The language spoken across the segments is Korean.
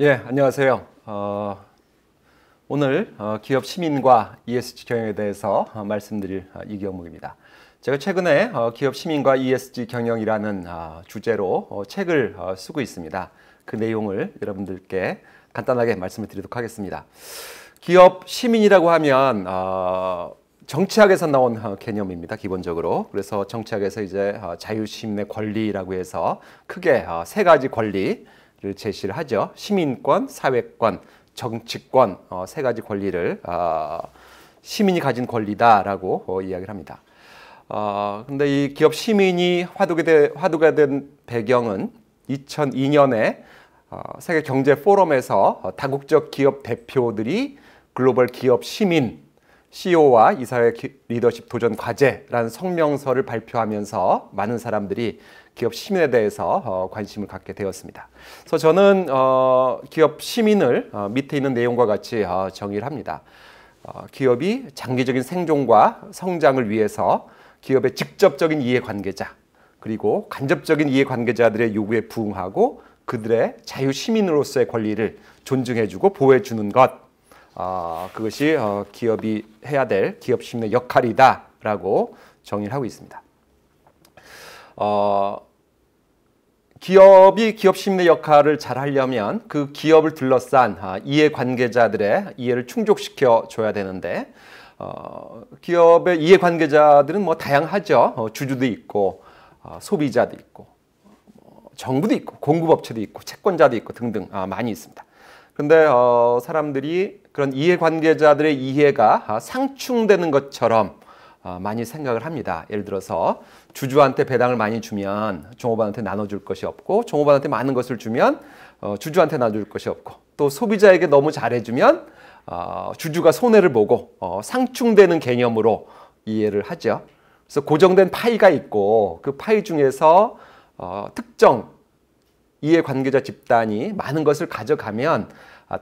예, 안녕하세요. 오늘 기업 시민과 ESG 경영에 대해서 말씀드릴 이경묵입니다. 제가 최근에 기업 시민과 ESG 경영이라는 주제로 책을 쓰고 있습니다. 그 내용을 여러분들께 간단하게 말씀을 드리도록 하겠습니다. 기업 시민이라고 하면 정치학에서 나온 개념입니다. 기본적으로. 그래서 정치학에서 이제 자유시민의 권리라고 해서 크게 세 가지 권리를 제시를 하죠. 시민권, 사회권, 정치권 세 가지 권리를 시민이 가진 권리다라고 이야기를 합니다. 근데 이 기업 시민이 화두가 된 배경은 2002년에 세계 경제 포럼에서 다국적 기업 대표들이 글로벌 기업 시민 CEO와 이사회 리더십 도전 과제라는 성명서를 발표하면서 많은 사람들이 기업 시민에 대해서 관심을 갖게 되었습니다. 그래서 저는 기업 시민을 밑에 있는 내용과 같이 정의를 합니다. 기업이 장기적인 생존과 성장을 위해서 기업의 직접적인 이해관계자 그리고 간접적인 이해관계자들의 요구에 부응하고 그들의 자유시민으로서의 권리를 존중해주고 보호해주는 것, 그것이 기업이 해야 될 기업 시민의 역할이다라고 정의를 하고 있습니다. 기업이 기업 시민의 역할을 잘 하려면 그 기업을 둘러싼 이해관계자들의 이해를 충족시켜 줘야 되는데 기업의 이해관계자들은 뭐 다양하죠. 주주도 있고 소비자도 있고 정부도 있고 공급업체도 있고 채권자도 있고 등등 많이 있습니다. 그런데 사람들이 그런 이해관계자들의 이해가 상충되는 것처럼 많이 생각을 합니다. 예를 들어서 주주한테 배당을 많이 주면 종업원한테 나눠줄 것이 없고 종업원한테 많은 것을 주면 주주한테 나눠줄 것이 없고 또 소비자에게 너무 잘해주면 주주가 손해를 보고 상충되는 개념으로 이해를 하죠. 그래서 고정된 파이가 있고 그 파이 중에서 특정 이해관계자 집단이 많은 것을 가져가면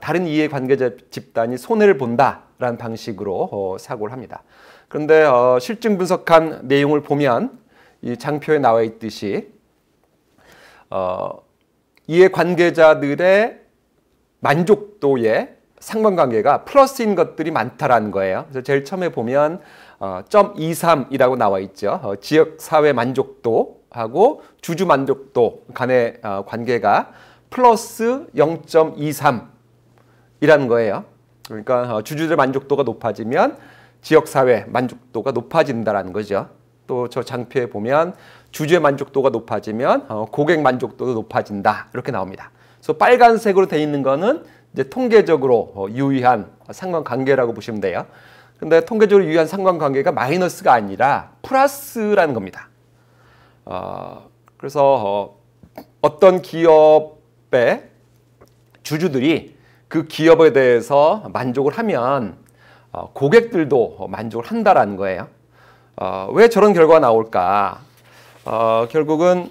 다른 이해관계자 집단이 손해를 본다라는 방식으로 사고를 합니다. 그런데 실증 분석한 내용을 보면 이 장표에 나와 있듯이 이해관계자들의 만족도의 상관관계가 플러스인 것들이 많다라는 거예요. 그래서 제일 처음에 보면 0.23이라고 나와 있죠. 지역사회 만족도하고 주주 만족도 간의 관계가 플러스 0.23이라는 거예요. 그러니까 주주들 만족도가 높아지면 지역사회 만족도가 높아진다는 거죠. 또 저 장표에 보면 주주의 만족도가 높아지면 고객 만족도도 높아진다 이렇게 나옵니다. 그래서 빨간색으로 되어 있는 거는 이제 통계적으로 유의한 상관관계라고 보시면 돼요. 근데 통계적으로 유의한 상관관계가 마이너스가 아니라 플러스라는 겁니다. 그래서 어떤 기업의 주주들이 그 기업에 대해서 만족을 하면 고객들도 만족을 한다라는 거예요. 왜 저런 결과가 나올까? 결국은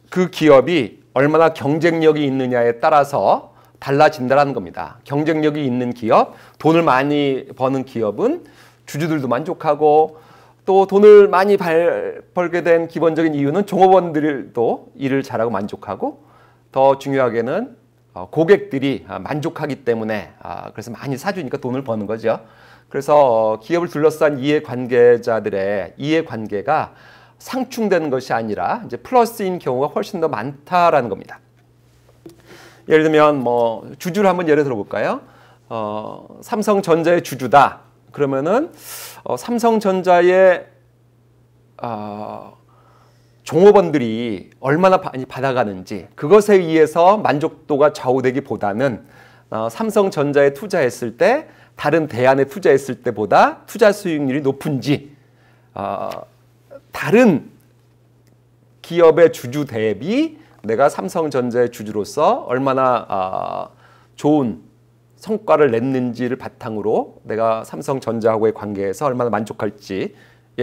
그 기업이 얼마나 경쟁력이 있느냐에 따라서 달라진다는 겁니다. 경쟁력이 있는 기업, 돈을 많이 버는 기업은 주주들도 만족하고 또 돈을 많이 벌게 된 기본적인 이유는 종업원들도 일을 잘하고 만족하고 더 중요하게는 고객들이 만족하기 때문에 그래서 많이 사주니까 돈을 버는 거죠. 그래서 기업을 둘러싼 이해관계자들의 이해관계가 상충되는 것이 아니라 이제 플러스인 경우가 훨씬 더 많다라는 겁니다. 예를 들면 뭐 주주를 한번 예를 들어볼까요? 삼성전자의 주주다. 그러면은 삼성전자의 종업원들이 얼마나 많이 받아가는지 그것에 의해서 만족도가 좌우되기보다는 삼성전자에 투자했을 때 다른 대안에 투자했을 때보다 투자 수익률이 높은지 다른 기업의 주주 대비 내가 삼성전자의 주주로서 얼마나 좋은 성과를 냈는지를 바탕으로 내가 삼성전자하고의 관계에서 얼마나 만족할지에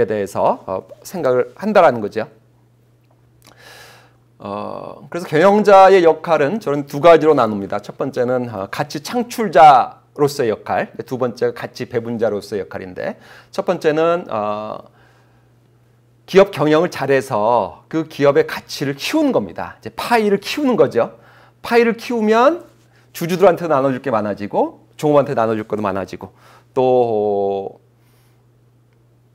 대해서 생각을 한다라는 거죠. 그래서 경영자의 역할은 저는 두 가지로 나눕니다. 첫 번째는 가치 창출자로서의 역할, 두 번째가 가치 배분자로서의 역할인데 첫 번째는 기업 경영을 잘해서 그 기업의 가치를 키우는 겁니다. 이제 파이를 키우는 거죠. 파이를 키우면 주주들한테 나눠줄 게 많아지고 종업원한테 나눠줄 것도 많아지고 또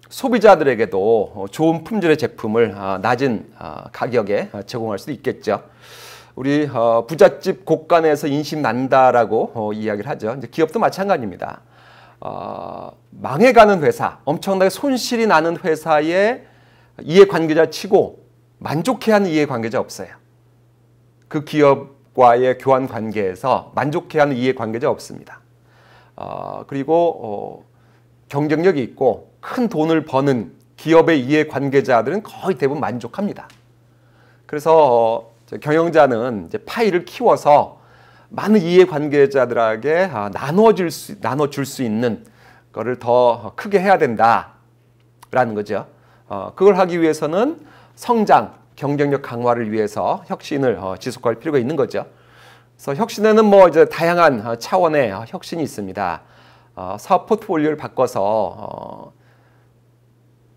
소비자들에게도 좋은 품질의 제품을 낮은 가격에 제공할 수 있겠죠. 우리 부잣집 곳간에서 인심 난다라고 이야기를 하죠. 이제 기업도 마찬가지입니다. 망해가는 회사, 엄청나게 손실이 나는 회사의 이해관계자 치고 만족해하는 이해관계자 없어요. 그 기업과의 교환 관계에서 만족해하는 이해관계자 없습니다. 그리고 경쟁력이 있고 큰 돈을 버는 기업의 이해관계자들은 거의 대부분 만족합니다. 그래서 경영자는 이제 파이를 키워서 많은 이해관계자들에게 나눠줄 수 있는 거를 더 크게 해야 된다라는 거죠. 그걸 하기 위해서는 성장, 경쟁력 강화를 위해서 혁신을 지속할 필요가 있는 거죠. 그래서 혁신에는 뭐 이제 다양한 차원의 혁신이 있습니다. 사업 포트폴리오를 바꿔서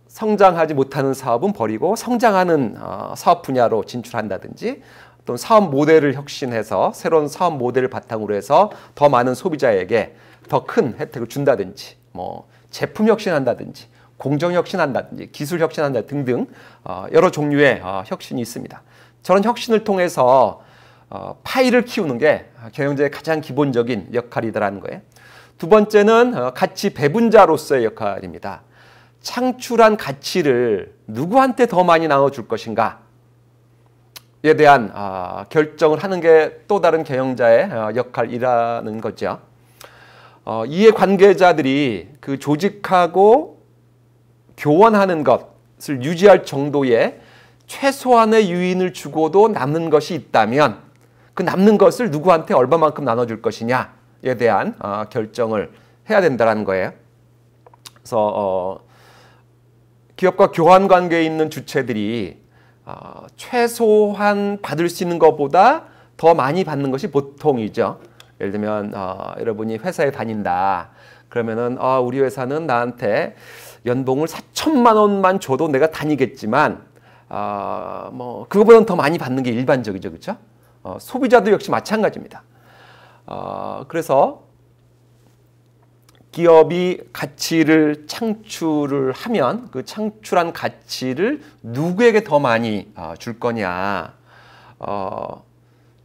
성장하지 못하는 사업은 버리고 성장하는 사업 분야로 진출한다든지 또 사업 모델을 혁신해서 새로운 사업 모델을 바탕으로 해서 더 많은 소비자에게 더 큰 혜택을 준다든지 뭐 제품 혁신한다든지 공정 혁신한다든지 기술 혁신한다 등등 여러 종류의 혁신이 있습니다. 저런 혁신을 통해서 파이를 키우는 게 경영자의 가장 기본적인 역할이다라는 거예요. 두 번째는 가치 배분자로서의 역할입니다. 창출한 가치를 누구한테 더 많이 나눠줄 것인가에 대한 결정을 하는 게 또 다른 경영자의 역할이라는 거죠. 이해관계자들이 그 조직하고 교원하는 것을 유지할 정도의 최소한의 유인을 주고도 남는 것이 있다면 그 남는 것을 누구한테 얼마만큼 나눠줄 것이냐에 대한 결정을 해야 된다는 거예요. 그래서 기업과 교환 관계에 있는 주체들이 최소한 받을 수 있는 것보다 더 많이 받는 것이 보통이죠. 예를 들면 여러분이 회사에 다닌다. 그러면은 우리 회사는 나한테 연봉을 4천만 원만 줘도 내가 다니겠지만 뭐 그거보다는 더 많이 받는 게 일반적이죠, 그렇죠? 소비자도 역시 마찬가지입니다. 그래서 기업이 가치를 창출을 하면 그 창출한 가치를 누구에게 더 많이 줄 거냐.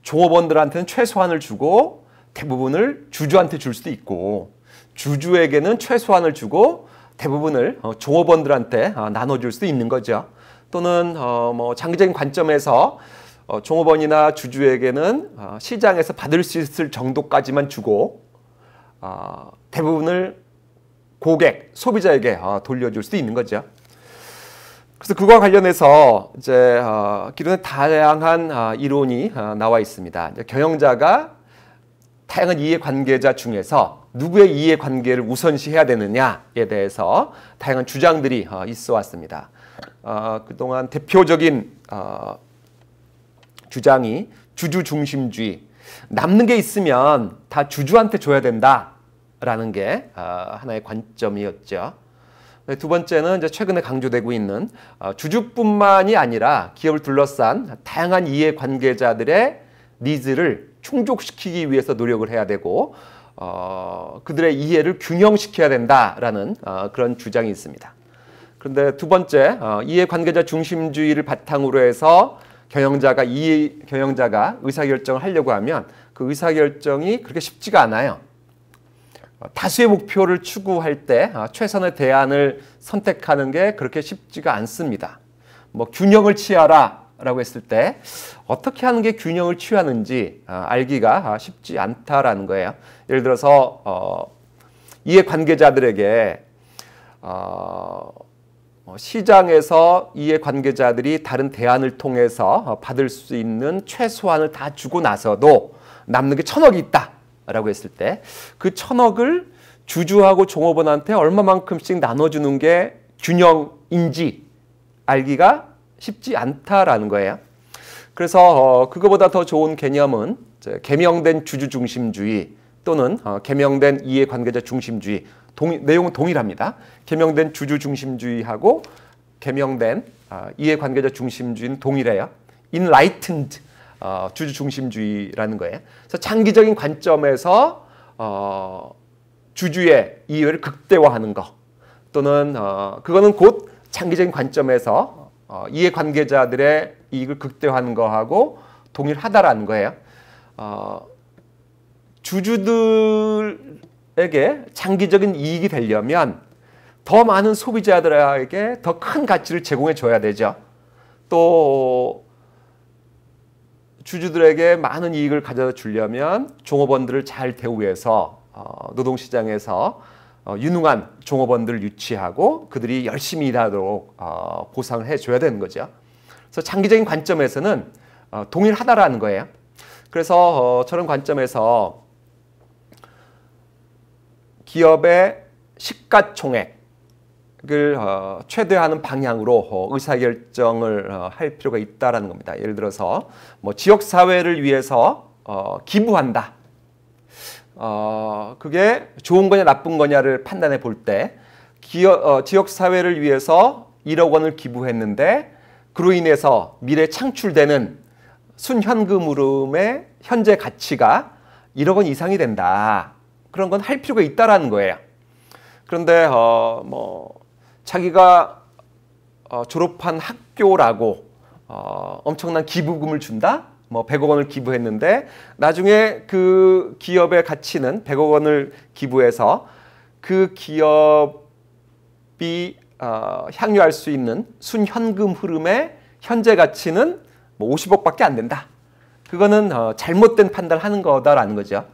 종업원들한테는 최소한을 주고 대부분을 주주한테 줄 수도 있고 주주에게는 최소한을 주고 대부분을 종업원들한테 나눠줄 수도 있는 거죠. 또는 뭐 장기적인 관점에서 종업원이나 주주에게는 시장에서 받을 수 있을 정도까지만 주고 대부분을 고객, 소비자에게 돌려줄 수도 있는 거죠. 그래서 그와 관련해서 이제 기존에 다양한 이론이 나와 있습니다. 이제 경영자가 다양한 이해관계자 중에서 누구의 이해관계를 우선시해야 되느냐에 대해서 다양한 주장들이 있어 왔습니다. 그동안 대표적인 주장이 주주 중심주의, 남는 게 있으면 다 주주한테 줘야 된다라는 게 하나의 관점이었죠. 두 번째는 이제 최근에 강조되고 있는 주주뿐만이 아니라 기업을 둘러싼 다양한 이해관계자들의 니즈를 충족시키기 위해서 노력을 해야 되고 그들의 이해를 균형시켜야 된다라는 그런 주장이 있습니다. 그런데 두 번째, 이해관계자 중심주의를 바탕으로 해서 경영자가 의사결정을 하려고 하면 그 의사결정이 그렇게 쉽지가 않아요. 다수의 목표를 추구할 때 최선의 대안을 선택하는 게 그렇게 쉽지가 않습니다. 뭐 균형을 취하라 라고 했을 때 어떻게 하는 게 균형을 취하는지 알기가 쉽지 않다라는 거예요. 예를 들어서 이해관계자들에게 시장에서 이해관계자들이 다른 대안을 통해서 받을 수 있는 최소한을 다 주고 나서도 남는 게 1,000억이 있다 라고 했을 때 그 1,000억을 주주하고 종업원한테 얼마만큼씩 나눠주는 게 균형인지 알기가 쉽지 않다라는 거예요. 그래서 그거보다 더 좋은 개념은 개명된 주주 중심주의 또는 개명된 이해관계자 중심주의, 내용은 동일합니다. 개명된 주주 중심주의하고 개명된 이해관계자 중심주의는 동일해요. Enlightened 주주 중심주의라는 거예요. 그래서 장기적인 관점에서 주주의 이익을 극대화하는 거, 또는 그거는 곧 장기적인 관점에서 이해관계자들의 이익을 극대화하는 거하고 동일하다라는 거예요. 주주들에게 장기적인 이익이 되려면 더 많은 소비자들에게 더 큰 가치를 제공해 줘야 되죠. 또 주주들에게 많은 이익을 가져다 주려면 종업원들을 잘 대우해서 노동시장에서 유능한 종업원들을 유치하고 그들이 열심히 일하도록 보상을 해줘야 되는 거죠. 그래서 장기적인 관점에서는 동일하다라는 거예요. 그래서 저런 관점에서 기업의 시가총액을 최대화하는 방향으로 의사결정을 할 필요가 있다는 겁니다. 예를 들어서 뭐 지역사회를 위해서 기부한다. 그게 좋은 거냐 나쁜 거냐를 판단해 볼 때 지역사회를 위해서 1억 원을 기부했는데 그로 인해서 미래에 창출되는 순현금 흐름의 현재 가치가 1억 원 이상이 된다. 그런 건 할 필요가 있다라는 거예요. 그런데 뭐 자기가 졸업한 학교라고 엄청난 기부금을 준다? 뭐 100억 원을 기부했는데 나중에 그 기업의 가치는 100억 원을 기부해서 그 기업이 향유할 수 있는 순현금 흐름의 현재 가치는 뭐 50억밖에 안 된다. 그거는 잘못된 판단을 하는 거다라는 거죠.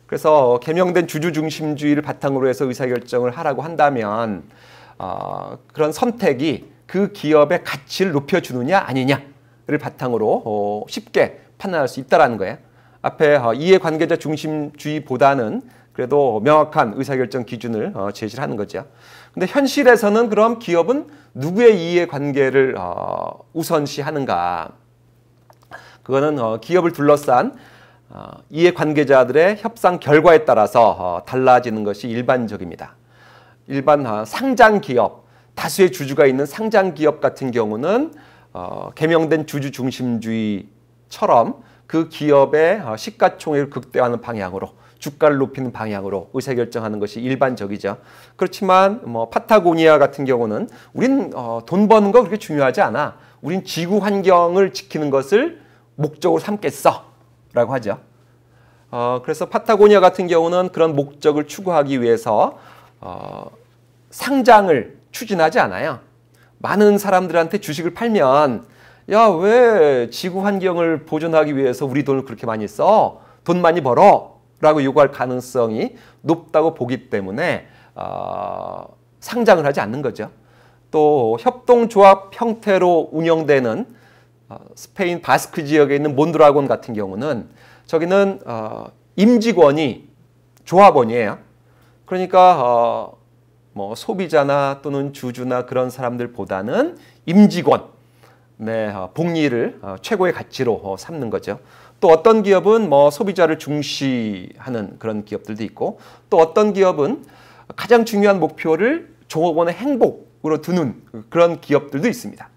그래서 개명된 주주 중심주의를 바탕으로 해서 의사결정을 하라고 한다면 그런 선택이 그 기업의 가치를 높여주느냐 아니냐를 바탕으로 쉽게 판단할 수 있다는 거예요. 앞에 이해관계자 중심주의보다는 그래도 명확한 의사결정 기준을 제시를 하는 거죠. 근데 현실에서는 그럼 기업은 누구의 이해관계를 우선시하는가? 그거는 기업을 둘러싼 이해관계자들의 협상 결과에 따라서 달라지는 것이 일반적입니다. 일반 상장기업, 다수의 주주가 있는 상장기업 같은 경우는 개명된 주주 중심주의처럼 그 기업의 시가총액을 극대화하는 방향으로 주가를 높이는 방향으로 의사결정하는 것이 일반적이죠. 그렇지만 뭐 파타고니아 같은 경우는 우린 돈 버는 거 그렇게 중요하지 않아. 우린 지구 환경을 지키는 것을 목적으로 삼겠어 라고 하죠. 그래서 파타고니아 같은 경우는 그런 목적을 추구하기 위해서 상장을 추진하지 않아요. 많은 사람들한테 주식을 팔면 야, 왜 지구 환경을 보존하기 위해서 우리 돈을 그렇게 많이 써? 돈 많이 벌어? 라고 요구할 가능성이 높다고 보기 때문에 상장을 하지 않는 거죠. 또 협동조합 형태로 운영되는 스페인 바스크 지역에 있는 몬드라곤 같은 경우는 저기는 임직원이 조합원이에요. 그러니까 뭐 소비자나 또는 주주나 그런 사람들보다는 임직원, 복리를 최고의 가치로 삼는 거죠. 또 어떤 기업은 뭐 소비자를 중시하는 그런 기업들도 있고, 또 어떤 기업은 가장 중요한 목표를 종업원의 행복으로 두는 그런 기업들도 있습니다.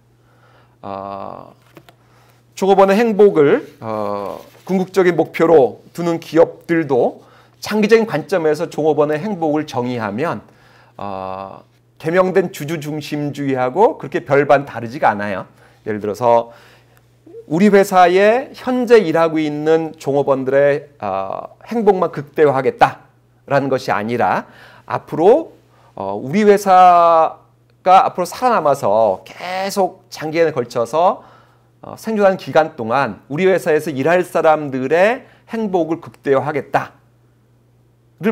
종업원의 행복을 궁극적인 목표로 두는 기업들도 장기적인 관점에서 종업원의 행복을 정의하면 개명된 주주 중심주의하고 그렇게 별반 다르지가 않아요. 예를 들어서 우리 회사에 현재 일하고 있는 종업원들의 행복만 극대화하겠다라는 것이 아니라 앞으로 우리 회사가 앞으로 살아남아서 계속 장기간에 걸쳐서 생존하는 기간 동안 우리 회사에서 일할 사람들의 행복을 극대화하겠다를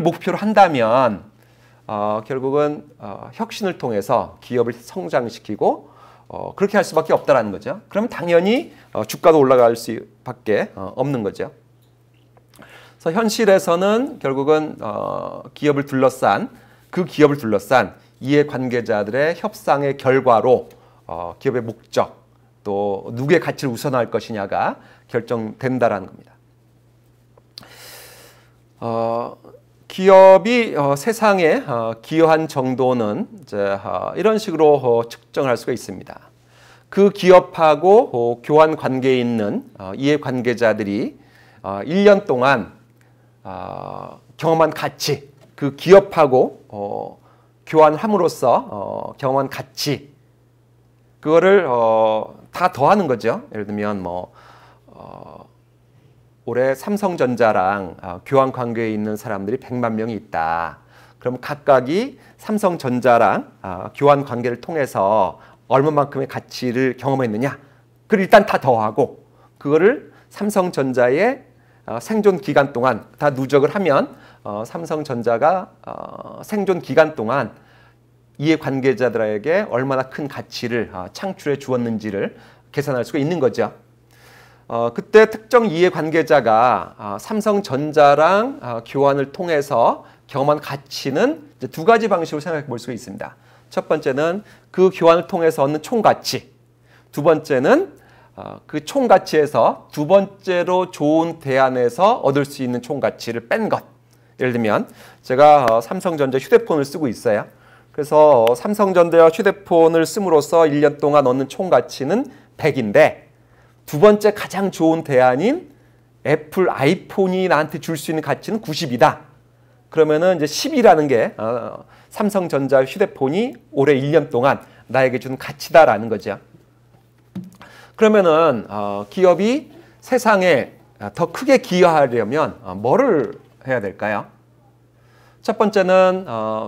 목표로 한다면 결국은 혁신을 통해서 기업을 성장시키고 그렇게 할 수밖에 없다라는 거죠. 그럼 당연히 주가도 올라갈 수밖에 없는 거죠. 그래서 현실에서는 결국은 기업을 둘러싼 이해관계자들의 협상의 결과로 기업의 목적 또 누구의 가치를 우선할 것이냐가 결정된다라는 겁니다. 기업이 세상에 기여한 정도는 이제 이런 식으로 측정할 수가 있습니다. 그 기업하고 교환 관계에 있는 이해관계자들이 1년 동안 경험한 가치, 그 기업하고 교환함으로써 경험한 가치, 그거를 다 더하는 거죠. 예를 들면 올해 삼성전자랑 교환 관계에 있는 사람들이 100만 명이 있다. 그럼 각각이 삼성전자랑 교환 관계를 통해서 얼마만큼의 가치를 경험했느냐? 그걸 일단 다 더하고 그거를 삼성전자의 생존 기간 동안 다 누적을 하면 삼성전자가 생존 기간 동안 이해관계자들에게 얼마나 큰 가치를 창출해 주었는지를 계산할 수가 있는 거죠. 그때 특정 이해관계자가 삼성전자랑 교환을 통해서 경험한 가치는 이제 두 가지 방식으로 생각해 볼 수가 있습니다. 첫 번째는 그 교환을 통해서 얻는 총가치, 두 번째는 그 총가치에서 두 번째로 좋은 대안에서 얻을 수 있는 총가치를 뺀 것. 예를 들면 제가 삼성전자 휴대폰을 쓰고 있어요. 그래서 삼성전자 휴대폰을 씀으로써 1년 동안 얻는 총가치는 100인데 두 번째 가장 좋은 대안인 애플 아이폰이 나한테 줄 수 있는 가치는 90이다. 그러면은 이제 10이라는 게 삼성전자 휴대폰이 올해 1년 동안 나에게 준 가치다라는 거죠. 그러면은 기업이 세상에 더 크게 기여하려면 뭐를 해야 될까요? 첫 번째는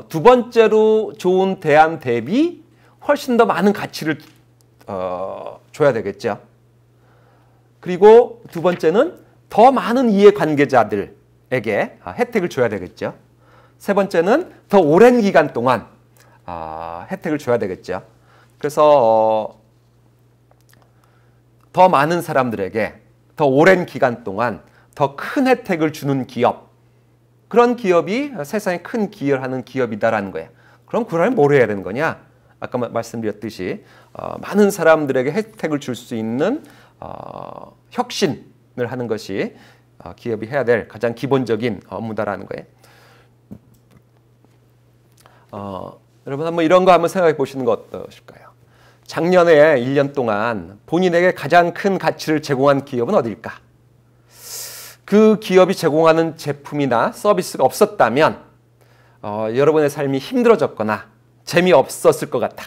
두 번째로 좋은 대안 대비 훨씬 더 많은 가치를 줘야 되겠죠. 그리고 두 번째는 더 많은 이해관계자들에게 혜택을 줘야 되겠죠. 세 번째는 더 오랜 기간 동안 혜택을 줘야 되겠죠. 그래서 더 많은 사람들에게 더 오랜 기간 동안 더 큰 혜택을 주는 기업, 그런 기업이 세상에 큰 기여를 하는 기업이다라는 거예요. 그럼 그러면 뭘 해야 되는 거냐? 아까 말씀드렸듯이 많은 사람들에게 혜택을 줄 수 있는 혁신을 하는 것이 기업이 해야 될 가장 기본적인 업무다라는 거예요. 여러분 한번 이런 거 한번 생각해 보시는 거 어떠실까요? 작년에 1년 동안 본인에게 가장 큰 가치를 제공한 기업은 어디일까? 그 기업이 제공하는 제품이나 서비스가 없었다면 여러분의 삶이 힘들어졌거나 재미없었을 것 같다.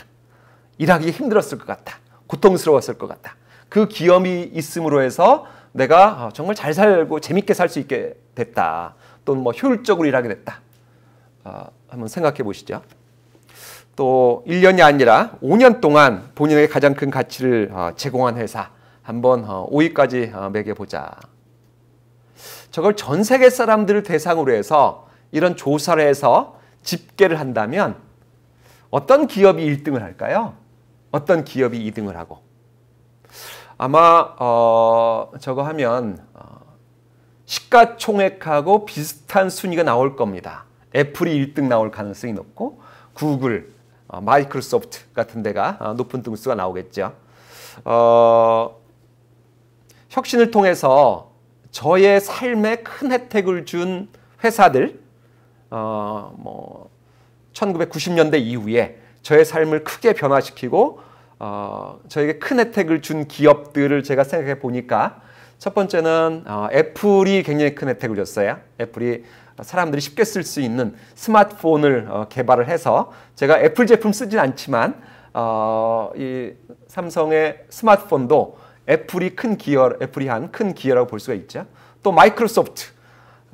일하기 힘들었을 것 같다. 고통스러웠을 것 같다. 그 기업이 있음으로 해서 내가 정말 잘 살고 재밌게 살 수 있게 됐다. 또는 뭐 효율적으로 일하게 됐다. 한번 생각해 보시죠. 또 1년이 아니라 5년 동안 본인에게 가장 큰 가치를 제공한 회사 한번 5위까지 매겨보자. 저걸 전 세계 사람들을 대상으로 해서 이런 조사를 해서 집계를 한다면 어떤 기업이 1등을 할까요? 어떤 기업이 2등을 하고? 아마 저거 하면 시가총액하고 비슷한 순위가 나올 겁니다. 애플이 1등 나올 가능성이 높고 구글, 마이크로소프트 같은 데가 높은 등수가 나오겠죠. 혁신을 통해서 저의 삶에 큰 혜택을 준 회사들, 1990년대 이후에 저의 삶을 크게 변화시키고 저에게 큰 혜택을 준 기업들을 제가 생각해 보니까 첫 번째는 애플이 굉장히 큰 혜택을 줬어요. 애플이 사람들이 쉽게 쓸 수 있는 스마트폰을 개발을 해서 제가 애플 제품 쓰진 않지만 이 삼성의 스마트폰도 애플이 한 큰 기여라고 볼 수가 있죠. 또 마이크로소프트,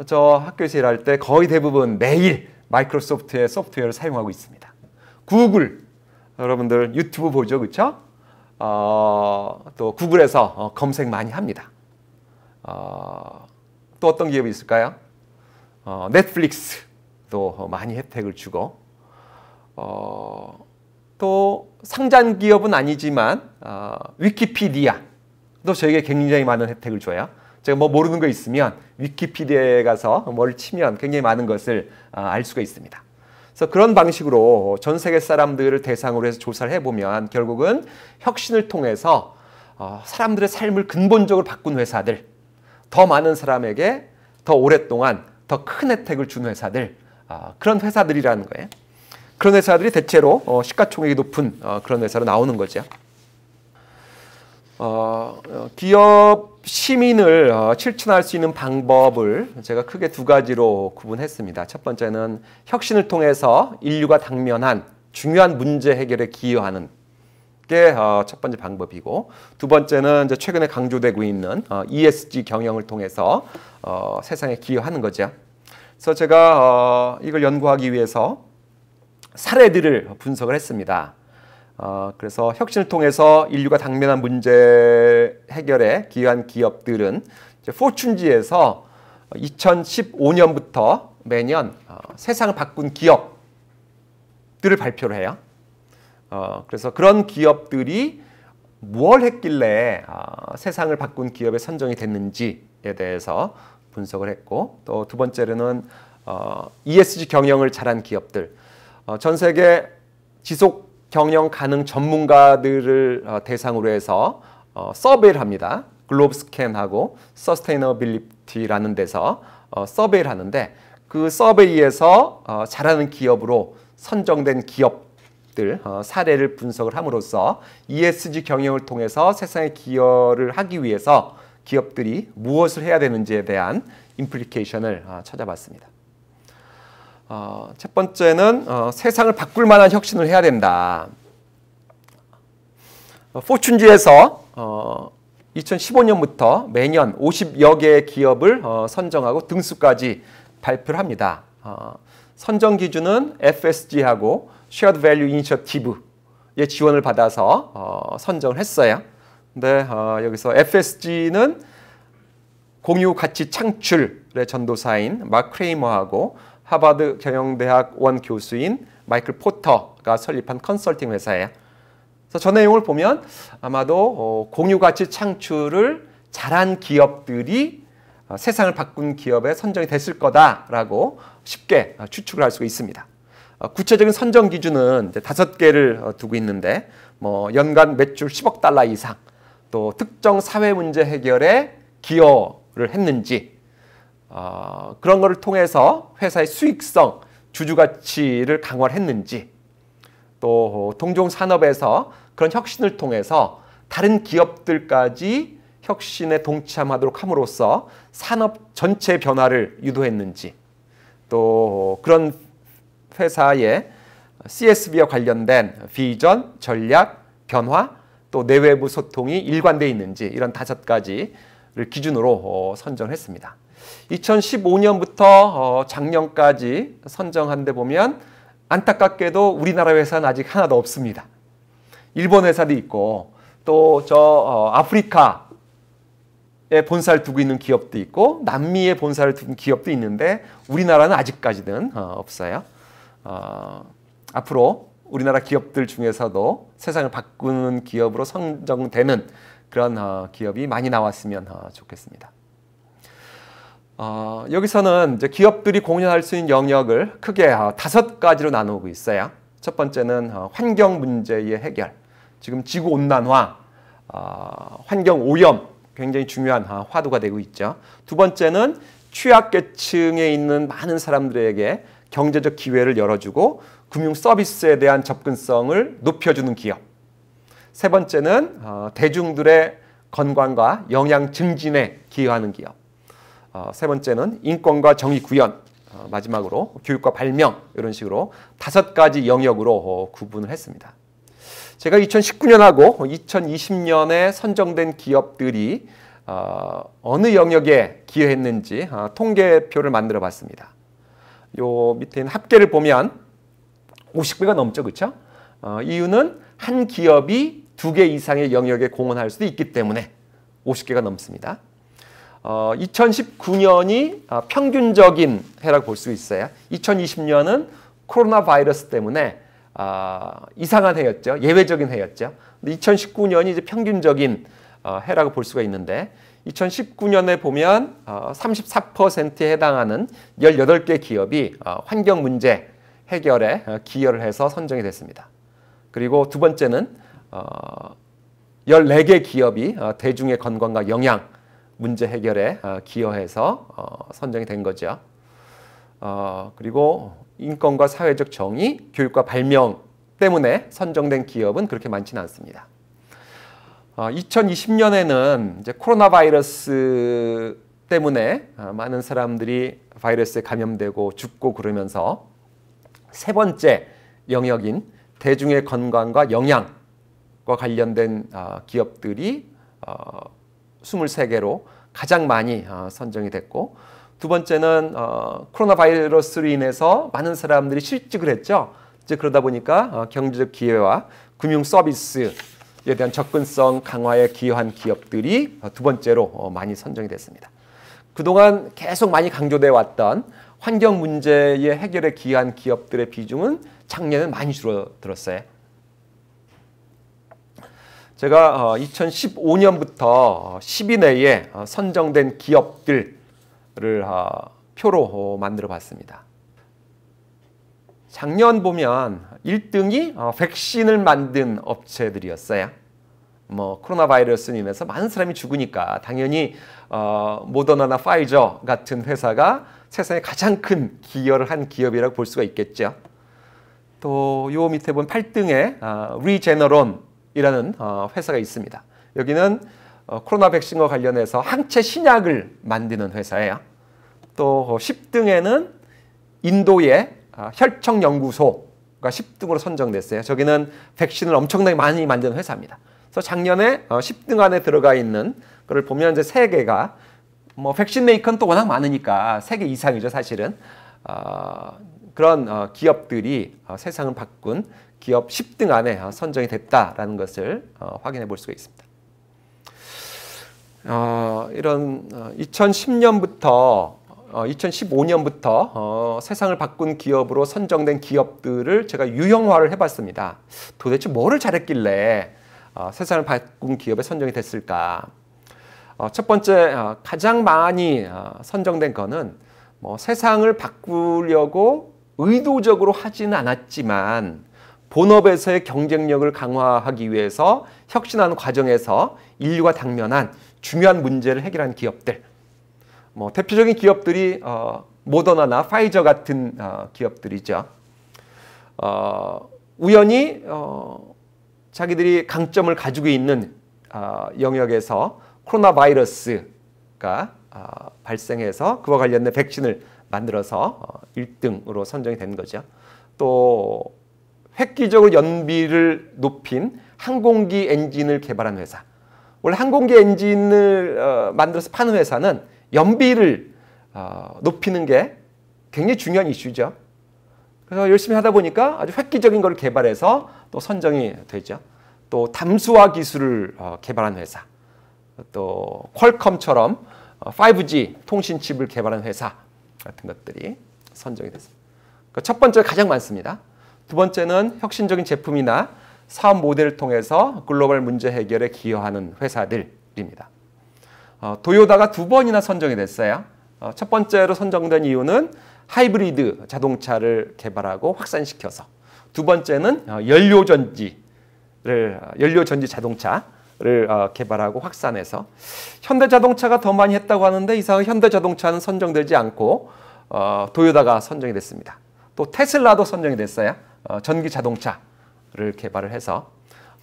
저 학교에서 일할 때 거의 대부분 매일 마이크로소프트의 소프트웨어를 사용하고 있습니다. 구글, 여러분들 유튜브 보죠, 그렇죠? 또 구글에서 검색 많이 합니다. 또 어떤 기업이 있을까요? 넷플릭스도 많이 혜택을 주고 또 상장 기업은 아니지만 위키피디아도 저에게 굉장히 많은 혜택을 줘요. 제가 뭐 모르는 거 있으면 위키피디아에 가서 뭘 치면 굉장히 많은 것을 알 수가 있습니다. 그래서 그런 방식으로 전 세계 사람들을 대상으로 해서 조사를 해보면 결국은 혁신을 통해서 사람들의 삶을 근본적으로 바꾼 회사들, 더 많은 사람에게 더 오랫동안 더 큰 혜택을 준 회사들, 그런 회사들이라는 거예요. 그런 회사들이 대체로 시가총액이 높은 그런 회사로 나오는 거죠. 기업 시민을 실천할 수 있는 방법을 제가 크게 두 가지로 구분했습니다. 첫 번째는 혁신을 통해서 인류가 당면한 중요한 문제 해결에 기여하는 게 첫 번째 방법이고, 두 번째는 이제 최근에 강조되고 있는 ESG 경영을 통해서 세상에 기여하는 거죠. 그래서 제가 이걸 연구하기 위해서 사례들을 분석을 했습니다. 그래서 혁신을 통해서 인류가 당면한 문제 해결에 기여한 기업들은 포춘지에서 2015년부터 매년 세상을 바꾼 기업들을 발표를 해요. 그래서 그런 기업들이 뭘 했길래 세상을 바꾼 기업에 선정이 됐는지에 대해서 분석을 했고, 또 두 번째로는 ESG 경영을 잘한 기업들, 전 세계 지속 경영 가능 전문가들을 대상으로 해서 서베이를 합니다. 글로브 스캔하고 서스테이너빌리티라는 데서 서베이를 하는데, 그 서베이에서 잘하는 기업으로 선정된 기업들 사례를 분석을 함으로써 ESG 경영을 통해서 세상에 기여를 하기 위해서 기업들이 무엇을 해야 되는지에 대한 임플리케이션을 찾아봤습니다. 첫 번째는 세상을 바꿀 만한 혁신을 해야 된다. 포춘지에서 2015년부터 매년 50여 개의 기업을 선정하고 등수까지 발표를 합니다. 선정 기준은 FSG하고 Shared Value Initiative의 지원을 받아서 선정을 했어요. 근데 여기서 FSG는 공유 가치 창출의 전도사인 마크 크레이머하고 하버드 경영대학 원 교수인 마이클 포터가 설립한 컨설팅 회사예요. 그래서 저 내용을 보면 아마도 공유 가치 창출을 잘한 기업들이 세상을 바꾼 기업에 선정이 됐을 거다라고 쉽게 추측을 할 수가 있습니다. 구체적인 선정 기준은 이제 5개를 두고 있는데, 연간 매출 10억 달러 이상, 또 특정 사회 문제 해결에 기여를 했는지, 그런 것을 통해서 회사의 수익성, 주주가치를 강화를 했는지, 또 동종 산업에서 그런 혁신을 통해서 다른 기업들까지 혁신에 동참하도록 함으로써 산업 전체 변화를 유도했는지, 또 그런 회사의 CSV와 관련된 비전, 전략, 변화, 또 내외부 소통이 일관되어 있는지, 이런 5가지를 기준으로 선정했습니다. 2015년부터 작년까지 선정한 데 보면 안타깝게도 우리나라 회사는 아직 하나도 없습니다. 일본 회사도 있고, 또 아프리카에 본사를 두고 있는 기업도 있고, 남미에 본사를 둔 기업도 있는데 우리나라는 아직까지는 없어요. 앞으로 우리나라 기업들 중에서도 세상을 바꾸는 기업으로 선정되는 그런 기업이 많이 나왔으면 좋겠습니다. 여기서는 이제 기업들이 공헌할 수 있는 영역을 크게 5가지로 나누고 있어요. 첫 번째는 환경 문제의 해결. 지금 지구 온난화, 환경 오염 굉장히 중요한 화두가 되고 있죠. 두 번째는 취약계층에 있는 많은 사람들에게 경제적 기회를 열어주고 금융 서비스에 대한 접근성을 높여주는 기업. 세 번째는 대중들의 건강과 영양 증진에 기여하는 기업. 세 번째는 인권과 정의 구현, 마지막으로 교육과 발명, 이런 식으로 5가지 영역으로 구분을 했습니다. 제가 2019년하고 2020년에 선정된 기업들이 어느 영역에 기여했는지 통계표를 만들어 봤습니다. 요 밑에 있는 합계를 보면 50개가 넘죠, 그렇죠? 이유는 한 기업이 2개 이상의 영역에 공헌할 수도 있기 때문에 50개가 넘습니다. 2019년이 평균적인 해라고 볼 수 있어요. 2020년은 코로나 바이러스 때문에 이상한 해였죠. 예외적인 해였죠. 근데 2019년이 이제 평균적인 해라고 볼 수가 있는데, 2019년에 보면 34%에 해당하는 18개 기업이 환경 문제 해결에 기여를 해서 선정이 됐습니다. 그리고 두 번째는 14개 기업이 대중의 건강과 영양 문제 해결에 기여해서 선정이 된 거죠. 그리고 인권과 사회적 정의, 교육과 발명 때문에 선정된 기업은 그렇게 많지는 않습니다. 2020년에는 이제 코로나 바이러스 때문에 많은 사람들이 바이러스에 감염되고 죽고 그러면서 세 번째 영역인 대중의 건강과 영양과 관련된 기업들이 23개로 가장 많이 선정이 됐고, 두 번째는 코로나 바이러스로 인해서 많은 사람들이 실직을 했죠. 이제 그러다 보니까 경제적 기회와 금융 서비스에 대한 접근성 강화에 기여한 기업들이 두 번째로 많이 선정이 됐습니다. 그동안 계속 많이 강조되어 왔던 환경 문제의 해결에 기여한 기업들의 비중은 작년에 많이 줄어들었어요. 제가 2015년부터 10위 내에 선정된 기업들을 표로 만들어 봤습니다. 작년 보면 1등이 백신을 만든 업체들이었어요. 코로나 바이러스로 인해서 많은 사람이 죽으니까 당연히 모더나나 파이저 같은 회사가 세상에 가장 큰 기여를 한 기업이라고 볼 수가 있겠죠. 또 요 밑에 보면 8등에 리제너론이라는 회사가 있습니다. 여기는 코로나 백신과 관련해서 항체 신약을 만드는 회사예요. 또 10등에는 인도의 혈청연구소가 10등으로 선정됐어요. 저기는 백신을 엄청나게 많이 만드는 회사입니다. 그래서 작년에 10등 안에 들어가 있는 거를 보면 이제 세 개가 백신 메이커는 또 워낙 많으니까 3개 이상이죠, 사실은. 그런 기업들이 세상을 바꾼 기업 10등 안에 선정이 됐다라는 것을 확인해 볼 수가 있습니다. 이런 2015년부터 세상을 바꾼 기업으로 선정된 기업들을 제가 유형화를 해봤습니다. 도대체 뭐를 잘했길래 세상을 바꾼 기업에 선정이 됐을까? 첫 번째, 가장 많이 선정된 거는 세상을 바꾸려고 의도적으로 하지는 않았지만 본업에서의 경쟁력을 강화하기 위해서 혁신하는 과정에서 인류가 당면한 중요한 문제를 해결한 기업들. 대표적인 기업들이 모더나나 파이저 같은 기업들이죠. 우연히 자기들이 강점을 가지고 있는 영역에서 코로나 바이러스가 발생해서 그와 관련된 백신을 만들어서 1등으로 선정이 된 거죠. 또 획기적으로 연비를 높인 항공기 엔진을 개발한 회사. 원래 항공기 엔진을 만들어서 파는 회사는 연비를 높이는 게 굉장히 중요한 이슈죠. 그래서 열심히 하다 보니까 아주 획기적인 걸 개발해서 또 선정이 되죠. 또 담수화 기술을 개발한 회사. 또 퀄컴처럼 5G 통신칩을 개발한 회사 같은 것들이 선정이 됐습니다. 첫 번째 가장 많습니다. 두 번째는 혁신적인 제품이나 사업 모델을 통해서 글로벌 문제 해결에 기여하는 회사들입니다. 도요타가 2번이나 선정이 됐어요. 첫 번째로 선정된 이유는 하이브리드 자동차를 개발하고 확산시켜서, 두 번째는 연료전지 자동차를 개발하고 확산해서, 현대자동차가 더 많이 했다고 하는데 이상하게 현대자동차는 선정되지 않고 도요타가 선정이 됐습니다. 또 테슬라도 선정이 됐어요. 전기 자동차를 개발을 해서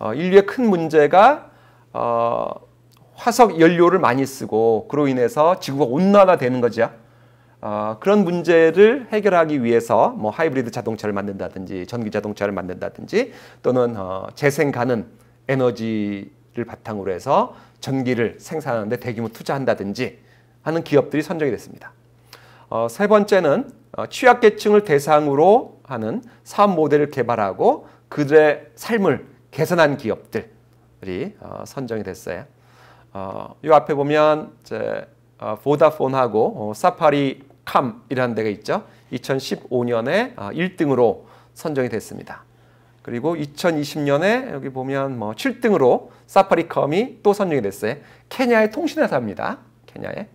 인류의 큰 문제가 화석 연료를 많이 쓰고 그로 인해서 지구가 온난화되는 거죠. 그런 문제를 해결하기 위해서 하이브리드 자동차를 만든다든지 전기 자동차를 만든다든지 또는 재생 가능 에너지를 바탕으로 해서 전기를 생산하는 데 대규모 투자한다든지 하는 기업들이 선정이 됐습니다. 세 번째는 취약계층을 대상으로 하는 사업 모델을 개발하고 그들의 삶을 개선한 기업들이 선정이 됐어요. 이 앞에 보면 이제 보다폰하고 사파리캅이라는 데가 있죠. 2015년에 1등으로 선정이 됐습니다. 그리고 2020년에 여기 보면 7등으로 사파리캅이 또 선정이 됐어요. 케냐의 통신회사입니다. 케냐의.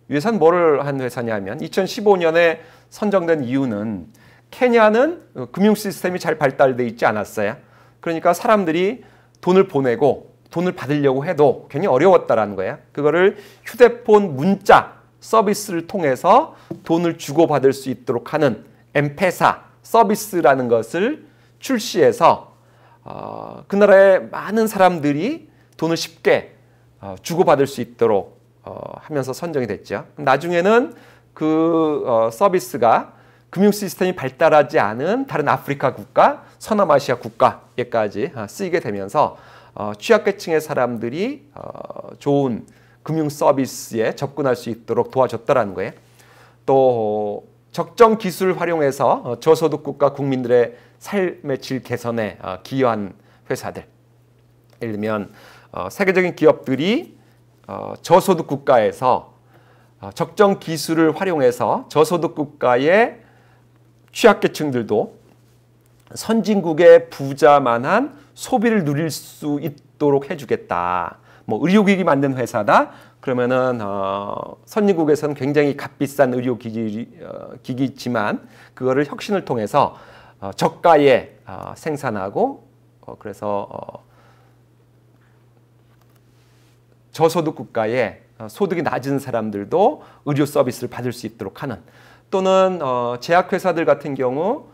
이 회사는 뭐를 한 회사냐면 2015년에 선정된 이유는 케냐는 금융 시스템이 잘 발달되어 있지 않았어요. 그러니까 사람들이 돈을 보내고 돈을 받으려고 해도 굉장히 어려웠다라는 거예요. 그거를 휴대폰 문자 서비스를 통해서 돈을 주고받을 수 있도록 하는 엠페사 서비스라는 것을 출시해서 그 나라의 많은 사람들이 돈을 쉽게 주고받을 수 있도록 하면서 선정이 됐죠. 나중에는 그 서비스가 금융 시스템이 발달하지 않은 다른 아프리카 국가, 서남아시아 국가에까지 쓰이게 되면서 취약계층의 사람들이 좋은 금융 서비스에 접근할 수 있도록 도와줬다라는 거예요. 또 적정 기술을 활용해서 저소득 국가 국민들의 삶의 질 개선에 기여한 회사들, 예를 들면 세계적인 기업들이 저소득 국가에서 적정 기술을 활용해서 저소득 국가의 취약계층들도 선진국의 부자만한 소비를 누릴 수 있도록 해주겠다. 뭐 의료기기 만든 회사다. 그러면은 선진국에서는 굉장히 값비싼 의료기기지만 그거를 혁신을 통해서 저가에 생산하고 그래서 저소득 국가의 소득이 낮은 사람들도 의료 서비스를 받을 수 있도록 하는, 또는 제약회사들 같은 경우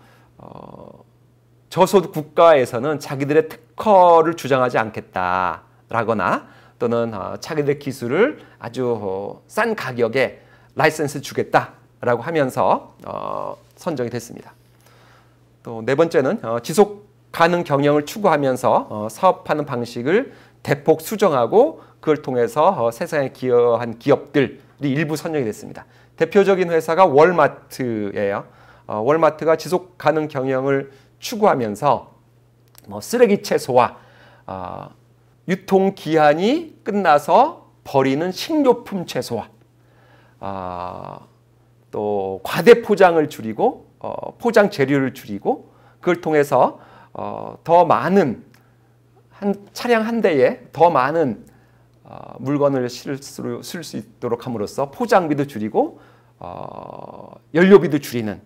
저소득 국가에서는 자기들의 특허를 주장하지 않겠다라거나 또는 자기들의 기술을 아주 싼 가격에 라이센스 주겠다라고 하면서 선정이 됐습니다. 또 네 번째는 지속 가능 경영을 추구하면서 사업하는 방식을 대폭 수정하고 그걸 통해서 세상에 기여한 기업들이 일부 선정이 됐습니다. 대표적인 회사가 월마트예요. 월마트가 지속 가능 경영을 추구하면서 쓰레기 채소와 유통 기한이 끝나서 버리는 식료품 채소와 또 과대 포장을 줄이고 포장 재료를 줄이고 그걸 통해서 더 많은 차량 한 대에 더 많은 물건을 쓸 수 있도록 함으로써 포장비도 줄이고 연료비도 줄이는,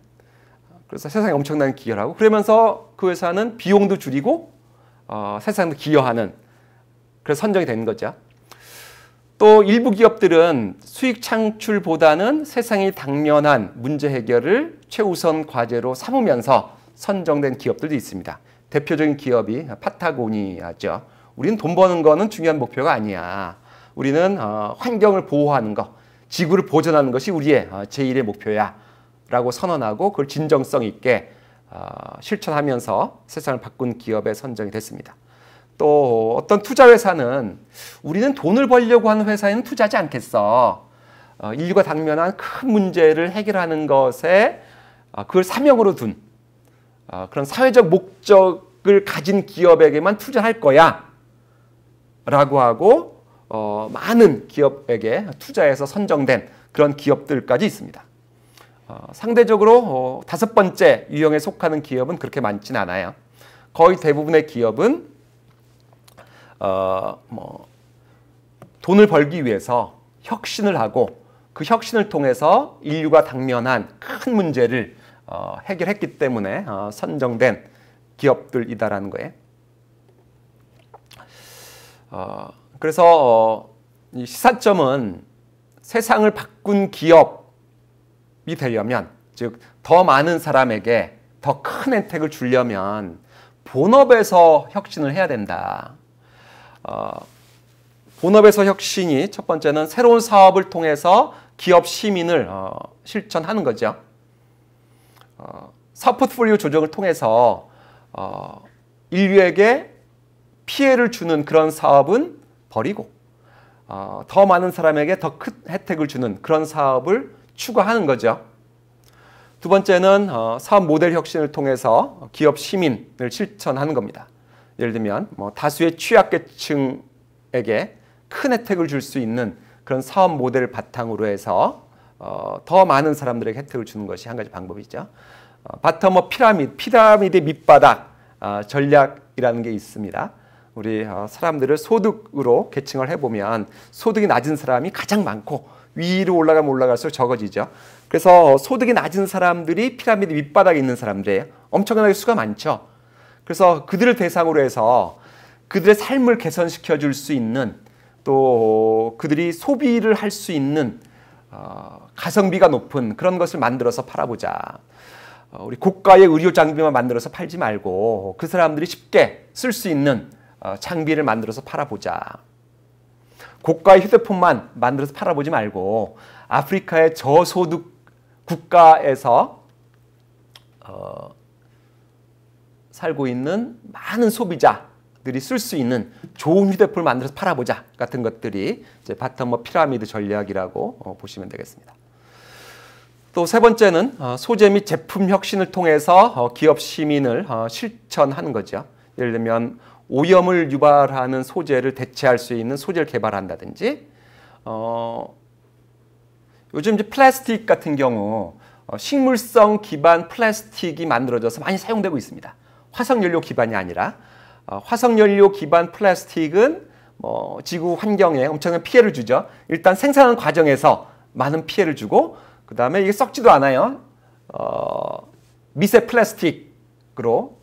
그래서 세상에 엄청난 기여를 하고, 그러면서 그 회사는 비용도 줄이고 세상도 기여하는, 그래서 선정이 된 거죠. 또 일부 기업들은 수익 창출보다는 세상이 당면한 문제 해결을 최우선 과제로 삼으면서 선정된 기업들도 있습니다. 대표적인 기업이 파타고니아죠. 우리는 돈 버는 거는 중요한 목표가 아니야. 우리는 환경을 보호하는 거, 지구를 보존하는 것이 우리의 제1의 목표야 라고 선언하고 그걸 진정성 있게 실천하면서 세상을 바꾼 기업에 선정이 됐습니다. 또 어떤 투자회사는 우리는 돈을 벌려고 하는 회사에는 투자하지 않겠어. 인류가 당면한 큰 문제를 해결하는 것에 그걸 사명으로 둔 그런 사회적 목적을 가진 기업에게만 투자할 거야 라고 하고 많은 기업에게 투자해서 선정된 그런 기업들까지 있습니다. 상대적으로 다섯 번째 유형에 속하는 기업은 그렇게 많진 않아요. 거의 대부분의 기업은 돈을 벌기 위해서 혁신을 하고 그 혁신을 통해서 인류가 당면한 큰 문제를 해결했기 때문에 선정된 기업들이다라는 거예요. 그래서 이 시사점은 세상을 바꾼 기업이 되려면, 즉 더 많은 사람에게 더 큰 혜택을 주려면 본업에서 혁신을 해야 된다. 본업에서 혁신이 첫 번째는 새로운 사업을 통해서 기업 시민을 실천하는 거죠. 사업 포트폴리오 조정을 통해서 인류에게 피해를 주는 그런 사업은 버리고 더 많은 사람에게 더 큰 혜택을 주는 그런 사업을 추구하는 거죠. 두 번째는 사업 모델 혁신을 통해서 기업 시민을 실천하는 겁니다. 예를 들면 다수의 취약계층에게 큰 혜택을 줄 수 있는 그런 사업 모델을 바탕으로 해서 더 많은 사람들에게 혜택을 주는 것이 한 가지 방법이죠. 바텀업 피라미드 밑바닥 전략이라는 게 있습니다. 우리 사람들을 소득으로 계층을 해보면 소득이 낮은 사람이 가장 많고 위로 올라가면 올라갈수록 적어지죠. 그래서 소득이 낮은 사람들이 피라미드 밑바닥에 있는 사람들이에요. 엄청나게 수가 많죠. 그래서 그들을 대상으로 해서 그들의 삶을 개선시켜 줄 수 있는, 또 그들이 소비를 할 수 있는 가성비가 높은 그런 것을 만들어서 팔아보자. 우리 고가의 의료 장비만 만들어서 팔지 말고 그 사람들이 쉽게 쓸 수 있는 장비를 만들어서 팔아보자. 고가의 휴대폰만 만들어서 팔아보지 말고 아프리카의 저소득 국가에서 살고 있는 많은 소비자들이 쓸 수 있는 좋은 휴대폰을 만들어서 팔아보자 같은 것들이 이제 바텀업 피라미드 전략이라고 보시면 되겠습니다. 또 세 번째는 소재 및 제품 혁신을 통해서 기업 시민을 실천하는 거죠. 예를 들면 오염을 유발하는 소재를 대체할 수 있는 소재를 개발한다든지, 요즘 이제 플라스틱 같은 경우 식물성 기반 플라스틱이 만들어져서 많이 사용되고 있습니다. 화석연료 기반이 아니라 화석연료 기반 플라스틱은 지구 환경에 엄청난 피해를 주죠. 일단 생산하는 과정에서 많은 피해를 주고, 그 다음에 이게 썩지도 않아요. 미세 플라스틱으로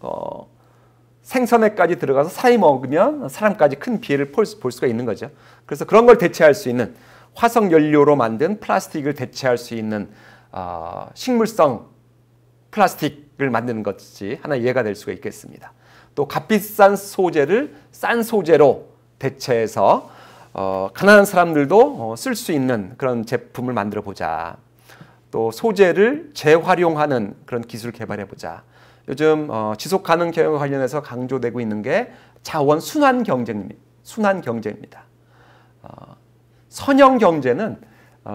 생선에까지 들어가서 사람이 먹으면 사람까지 큰 피해를 볼 수가 있는 거죠. 그래서 그런 걸 대체할 수 있는 화석연료로 만든 플라스틱을 대체할 수 있는 식물성 플라스틱을 만드는 것이 하나의 예가 될 수가 있겠습니다. 또 값비싼 소재를 싼 소재로 대체해서 가난한 사람들도 쓸 수 있는 그런 제품을 만들어 보자. 또 소재를 재활용하는 그런 기술을 개발해 보자. 요즘 지속가능 경영과 관련해서 강조되고 있는 게 자원 순환 경제입니다. 선형 경제는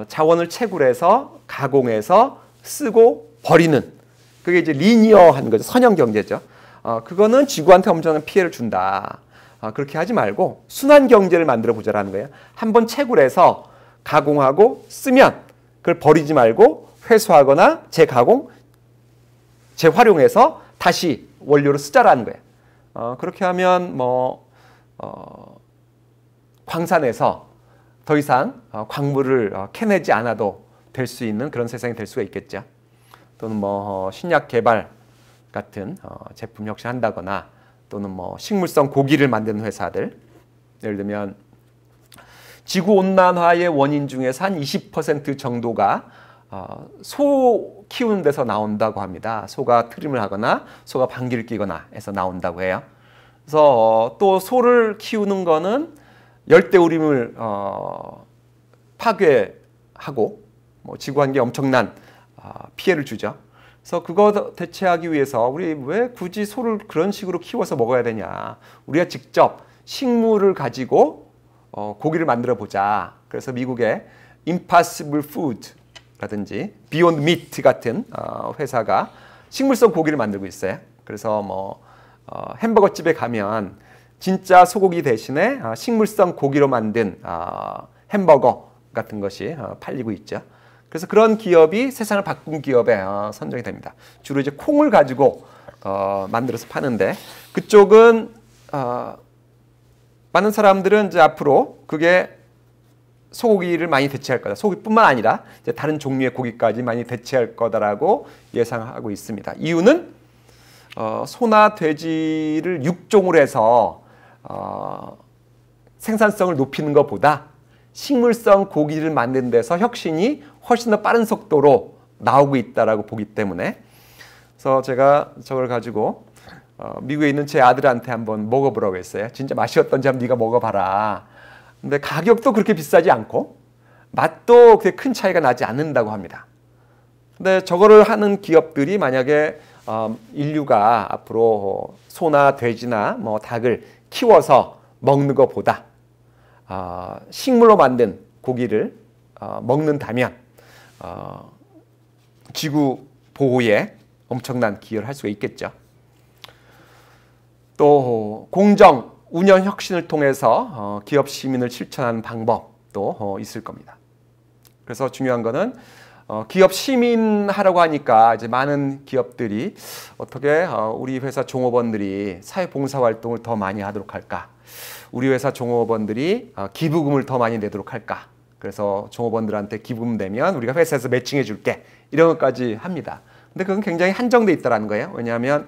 자원을 채굴해서 가공해서 쓰고 버리는, 그게 이제 리니어한 거죠. 선형 경제죠. 그거는 지구한테 엄청난 피해를 준다. 그렇게 하지 말고 순환 경제를 만들어 보자라는 거예요. 한번 채굴해서 가공하고 쓰면 그걸 버리지 말고 회수하거나 재가공, 재활용해서 다시 원료로 쓰자라는 거예요. 그렇게 하면 광산에서 더 이상 광물을 캐내지 않아도 될 수 있는 그런 세상이 될 수가 있겠죠. 또는 신약 개발 같은 제품 혁신한다거나, 또는 식물성 고기를 만드는 회사들, 예를 들면 지구 온난화의 원인 중에서 한 20% 정도가 소 키우는 데서 나온다고 합니다. 소가 트림을 하거나 소가 방귀를 뀌거나 해서 나온다고 해요. 그래서 또 소를 키우는 거는 열대우림을 파괴하고 지구 환경에 엄청난 피해를 주죠. 그래서 그거 대체하기 위해서 우리 왜 굳이 소를 그런 식으로 키워서 먹어야 되냐. 우리가 직접 식물을 가지고 고기를 만들어 보자. 그래서 미국의 Impossible Food 라든지 Beyond Meat 같은 회사가 식물성 고기를 만들고 있어요. 그래서 햄버거 집에 가면 진짜 소고기 대신에 식물성 고기로 만든 햄버거 같은 것이 팔리고 있죠. 그래서 그런 기업이 세상을 바꾼 기업에 선정이 됩니다. 주로 이제 콩을 가지고 만들어서 파는데, 그쪽은 많은 사람들은 이제 앞으로 그게 소고기를 많이 대체할 거다. 소고기뿐만 아니라 이제 다른 종류의 고기까지 많이 대체할 거다라고 예상하고 있습니다. 이유는 소나 돼지를 육종으로 해서 생산성을 높이는 것보다 식물성 고기를 만드는 데서 혁신이 훨씬 더 빠른 속도로 나오고 있다라고 보기 때문에, 그래서 제가 저걸 가지고 미국에 있는 제 아들한테 한번 먹어보라고 했어요. 진짜 맛이 어떤지 한번 네가 먹어봐라. 근데 가격도 그렇게 비싸지 않고 맛도 그렇게 큰 차이가 나지 않는다고 합니다. 근데 저거를 하는 기업들이 만약에 인류가 앞으로 소나 돼지나 닭을 키워서 먹는 것보다 식물로 만든 고기를 먹는다면 지구 보호에 엄청난 기여를 할 수가 있겠죠. 또 공정, 운영 혁신을 통해서 기업 시민을 실천하는 방법도 있을 겁니다. 그래서 중요한 거는 기업 시민 하라고 하니까 이제 많은 기업들이 어떻게 우리 회사 종업원들이 사회봉사 활동을 더 많이 하도록 할까? 우리 회사 종업원들이 기부금을 더 많이 내도록 할까? 그래서 종업원들한테 기부금 내면 우리가 회사에서 매칭해 줄게. 이런 것까지 합니다. 근데 그건 굉장히 한정돼 있다는 거예요. 왜냐하면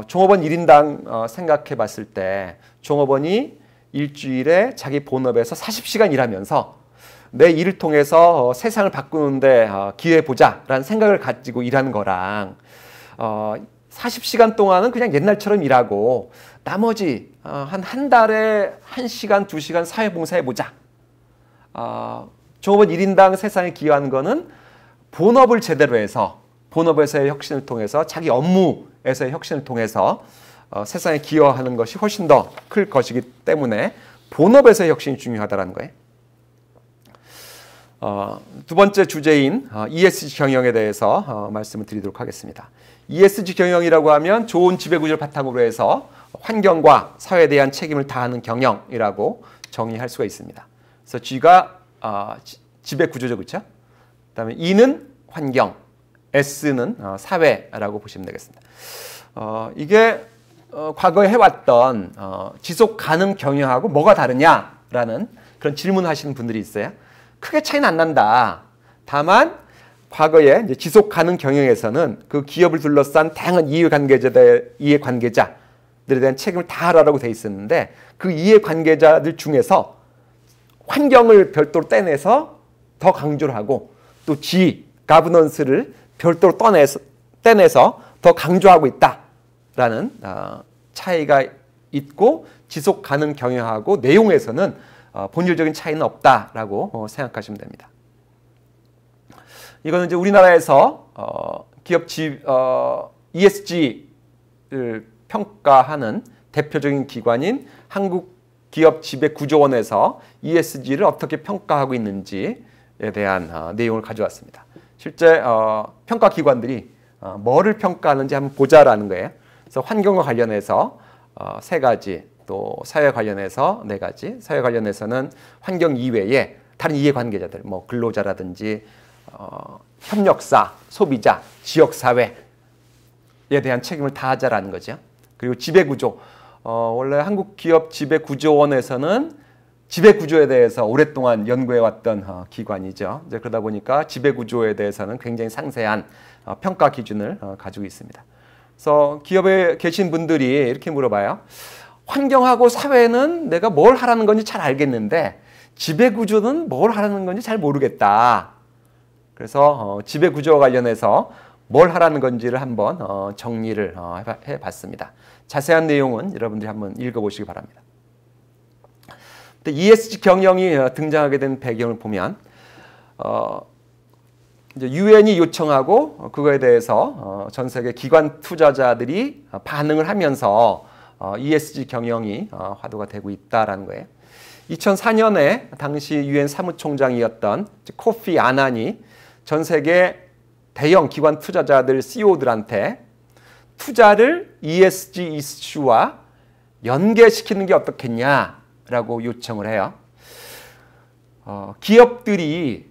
종업원 1인당 생각해 봤을 때 종업원이 일주일에 자기 본업에서 40시간 일하면서 내 일을 통해서 세상을 바꾸는데 기여해보자라는 생각을 가지고 일하는 거랑 40시간 동안은 그냥 옛날처럼 일하고 나머지 한 달에 1시간, 2시간 사회봉사해보자. 종업원 1인당 세상에 기여하는 거는 본업을 제대로 해서 본업에서의 혁신을 통해서 자기 업무에서의 혁신을 통해서 세상에 기여하는 것이 훨씬 더 클 것이기 때문에 본업에서의 혁신이 중요하다는 거예요. 두 번째 주제인 ESG 경영에 대해서 말씀을 드리도록 하겠습니다. ESG 경영이라고 하면 좋은 지배구조를 바탕으로 해서 환경과 사회에 대한 책임을 다하는 경영이라고 정의할 수가 있습니다. 그래서 G가 지배구조죠, 그렇죠? 그다음에 E는 환경, S는 사회라고 보시면 되겠습니다. 이게 과거에 해왔던 지속 가능 경영하고 뭐가 다르냐라는 그런 질문하시는 분들이 있어요. 크게 차이는 안 난다. 다만 과거에 이제 지속 가능 경영에서는 그 기업을 둘러싼 다양한 이해관계자들에 대한 책임을 다하라고 돼 있었는데 그 이해관계자들 중에서 환경을 별도로 떼내서 더 강조를 하고 또 G, 가버넌스를 별도로 떼내서 더 강조하고 있다라는 차이가 있고 지속 가능 경영하고 내용에서는 본질적인 차이는 없다라고 생각하시면 됩니다. 이거는 이제 우리나라에서 기업 ESG를 평가하는 대표적인 기관인 한국기업지배구조원에서 ESG를 어떻게 평가하고 있는지에 대한 내용을 가져왔습니다. 실제 평가기관들이 뭐를 평가하는지 한번 보자라는 거예요. 그래서 환경과 관련해서 3가지, 또 사회 관련해서 4가지, 사회 관련해서는 환경 이외에 다른 이해관계자들, 뭐 근로자라든지 협력사, 소비자, 지역사회에 대한 책임을 다하자라는 거죠. 그리고 지배구조, 원래 한국기업지배구조원에서는 지배구조에 대해서 오랫동안 연구해왔던 기관이죠. 이제 그러다 보니까 지배구조에 대해서는 굉장히 상세한 평가 기준을 가지고 있습니다. 그래서 기업에 계신 분들이 이렇게 물어봐요. 환경하고 사회는 내가 뭘 하라는 건지 잘 알겠는데 지배구조는 뭘 하라는 건지 잘 모르겠다. 그래서 지배구조와 관련해서 뭘 하라는 건지를 한번 정리를 해봤습니다. 자세한 내용은 여러분들이 한번 읽어보시기 바랍니다. ESG 경영이 등장하게 된 배경을 보면 이제 유엔이 요청하고 그거에 대해서 전 세계 기관 투자자들이 반응을 하면서 ESG 경영이 화두가 되고 있다라는 거예요. 2004년에 당시 유엔 사무총장이었던 코피 아난이 전 세계 대형 기관 투자자들 CEO들한테 투자를 ESG 이슈와 연계시키는 게 어떻겠냐라고 요청을 해요. 기업들이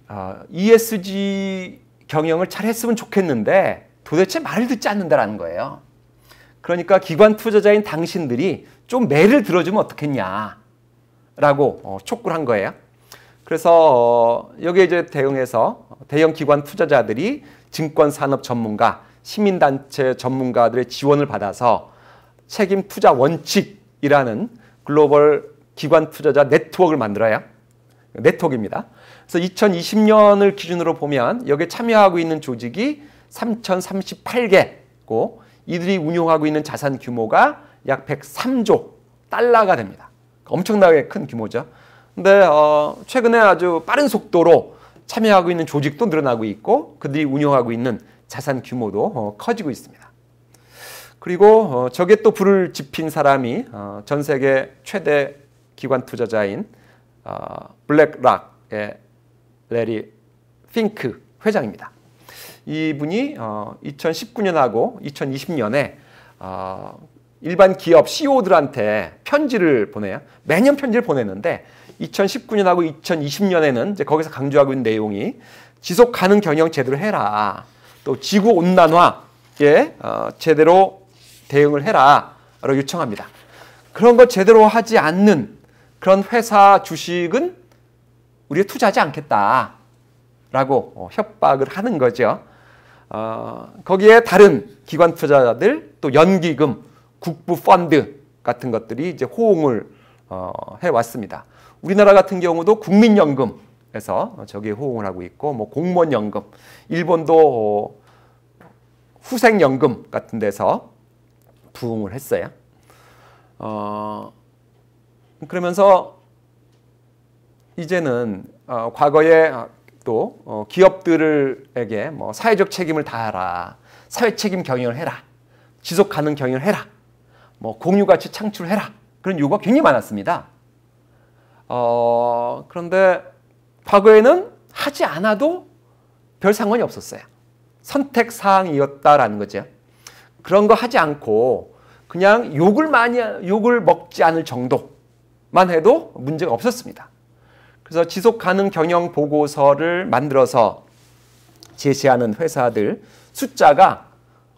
ESG 경영을 잘 했으면 좋겠는데 도대체 말을 듣지 않는다라는 거예요. 그러니까 기관 투자자인 당신들이 좀 매를 들어주면 어떻겠냐라고 촉구를 한 거예요. 그래서 여기에 이제 대응해서 대형 기관 투자자들이 증권산업 전문가, 시민단체 전문가들의 지원을 받아서 책임 투자 원칙이라는 글로벌 기관 투자자 네트워크를 만들어요. 네트워크입니다. 그래서 2020년을 기준으로 보면 여기에 참여하고 있는 조직이 3,038개고 이들이 운용하고 있는 자산 규모가 약 103조 달러가 됩니다. 엄청나게 큰 규모죠. 근데 최근에 아주 빠른 속도로 참여하고 있는 조직도 늘어나고 있고 그들이 운용하고 있는 자산 규모도 커지고 있습니다. 그리고 저게 또 불을 지핀 사람이 전 세계 최대 기관 투자자인 블랙락의 레리 핑크 회장입니다. 이분이 2019년하고 2020년에 일반 기업 CEO들한테 편지를 보내요. 매년 편지를 보냈는데 2019년하고 2020년에는 이제 거기서 강조하고 있는 내용이 지속 가능 경영 제대로 해라. 또 지구 온난화에 제대로 대응을 해라. 라고 요청합니다. 그런 걸 제대로 하지 않는 그런 회사 주식은 우리가 투자하지 않겠다. 라고 협박을 하는 거죠. 거기에 다른 기관 투자자들 또 연기금, 국부 펀드 같은 것들이 이제 호응을 해왔습니다. 우리나라 같은 경우도 국민연금에서 저기에 호응을 하고 있고 뭐 공무원연금, 일본도 후생연금 같은 데서 부응을 했어요. 그러면서 이제는 과거에 또 기업들에게 뭐 사회적 책임을 다하라, 사회 책임 경영을 해라, 지속 가능 경영을 해라, 뭐 공유 가치 창출해라, 그런 요구가 굉장히 많았습니다. 그런데 과거에는 하지 않아도 별 상관이 없었어요. 선택 사항이었다라는 거죠. 그런 거 하지 않고 그냥 욕을 먹지 않을 정도만 해도 문제가 없었습니다. 그래서 지속 가능 경영 보고서를 만들어서 제시하는 회사들 숫자가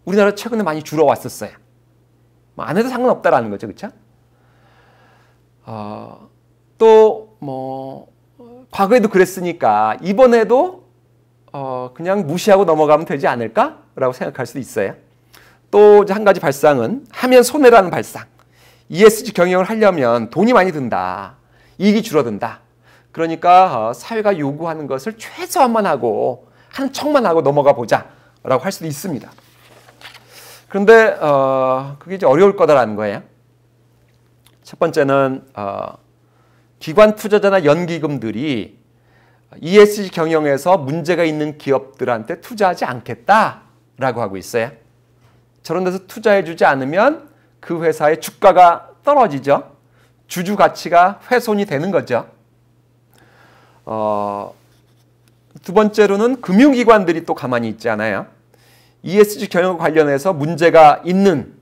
우리나라 최근에 많이 줄어왔었어요. 안 해도 상관없다라는 거죠, 그렇죠? 또 뭐 과거에도 그랬으니까 이번에도 그냥 무시하고 넘어가면 되지 않을까라고 생각할 수도 있어요. 또 한 가지 발상은 하면 손해라는 발상. ESG 경영을 하려면 돈이 많이 든다. 이익이 줄어든다. 그러니까 사회가 요구하는 것을 최소한만 하고 한 척만 하고 넘어가 보자라고 할 수도 있습니다. 그런데 그게 이제 어려울 거다라는 거예요. 첫 번째는 기관 투자자나 연기금들이 ESG 경영에서 문제가 있는 기업들한테 투자하지 않겠다라고 하고 있어요. 저런 데서 투자해주지 않으면 그 회사의 주가가 떨어지죠. 주주 가치가 훼손이 되는 거죠. 두 번째로는 금융기관들이 또 가만히 있지 않아요. ESG 경영 관련해서 문제가 있는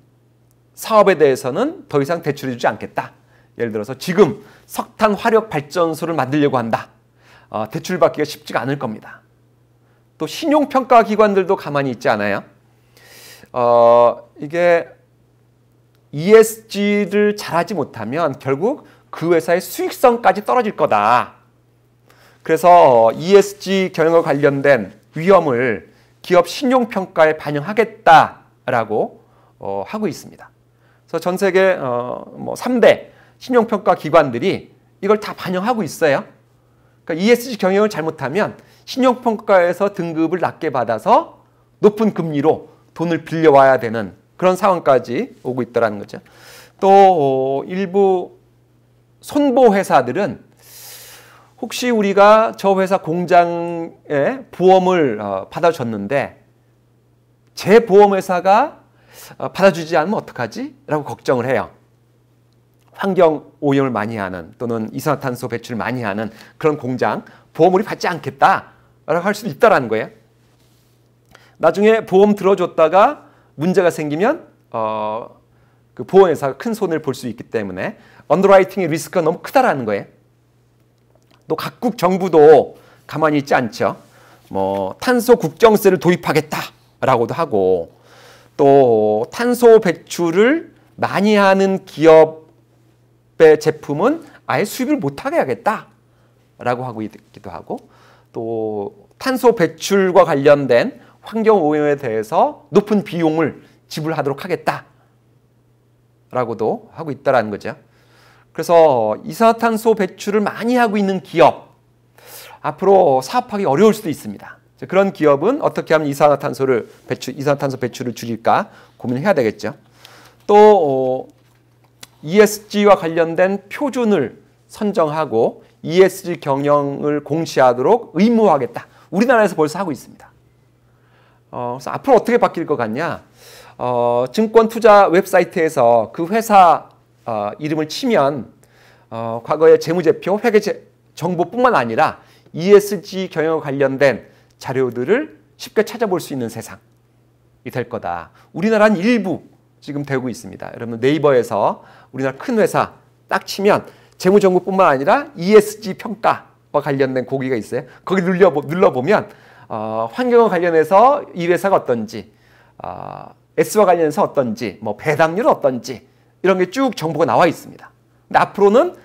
사업에 대해서는 더 이상 대출해주지 않겠다. 예를 들어서 지금 석탄 화력 발전소를 만들려고 한다. 대출받기가 쉽지가 않을 겁니다. 또 신용평가 기관들도 가만히 있지 않아요. 이게 ESG를 잘하지 못하면 결국 그 회사의 수익성까지 떨어질 거다. 그래서 ESG 경영과 관련된 위험을 기업 신용평가에 반영하겠다라고 하고 있습니다. 그래서 전 세계 뭐 3대 신용평가 기관들이 이걸 다 반영하고 있어요. 그러니까 ESG 경영을 잘못하면 신용평가에서 등급을 낮게 받아서 높은 금리로 돈을 빌려와야 되는 그런 상황까지 오고 있다는 거죠. 또 일부 손보회사들은 혹시 우리가 저 회사 공장에 보험을 받아줬는데 제 보험회사가 받아주지 않으면 어떡하지? 라고 걱정을 해요. 환경 오염을 많이 하는 또는 이산화탄소 배출을 많이 하는 그런 공장 보험을 받지 않겠다라고 할 수도 있다는 거예요. 나중에 보험 들어줬다가 문제가 생기면 그 보험회사가 큰 손해를 볼 수 있기 때문에 언더라이팅의 리스크가 너무 크다라는 거예요. 또 각국 정부도 가만히 있지 않죠. 뭐 탄소 국경세를 도입하겠다라고도 하고 또 탄소 배출을 많이 하는 기업의 제품은 아예 수입을 못하게 하겠다라고 하고 있기도 하고 또 탄소 배출과 관련된 환경오염에 대해서 높은 비용을 지불하도록 하겠다라고도 하고 있다는 거죠. 그래서 이산화탄소 배출을 많이 하고 있는 기업 앞으로 사업하기 어려울 수도 있습니다. 그런 기업은 어떻게 하면 이산화탄소 배출을 줄일까 고민해야 되겠죠. 또 ESG와 관련된 표준을 선정하고 ESG 경영을 공시하도록 의무화하겠다. 우리나라에서 벌써 하고 있습니다. 그래서 앞으로 어떻게 바뀔 것 같냐? 증권 투자 웹사이트에서 그 회사 이름을 치면 과거의 재무제표, 회계 정보뿐만 아니라 ESG 경영과 관련된 자료들을 쉽게 찾아볼 수 있는 세상이 될 거다. 우리나라는 일부 지금 되고 있습니다. 여러분 네이버에서 우리나라 큰 회사 딱 치면 재무정보뿐만 아니라 ESG 평가와 관련된 고기가 있어요. 거기 눌러보면 환경과 관련해서 이 회사가 어떤지, S와 관련해서 어떤지, 뭐 배당률은 어떤지 이런 게 쭉 정보가 나와 있습니다. 근데 앞으로는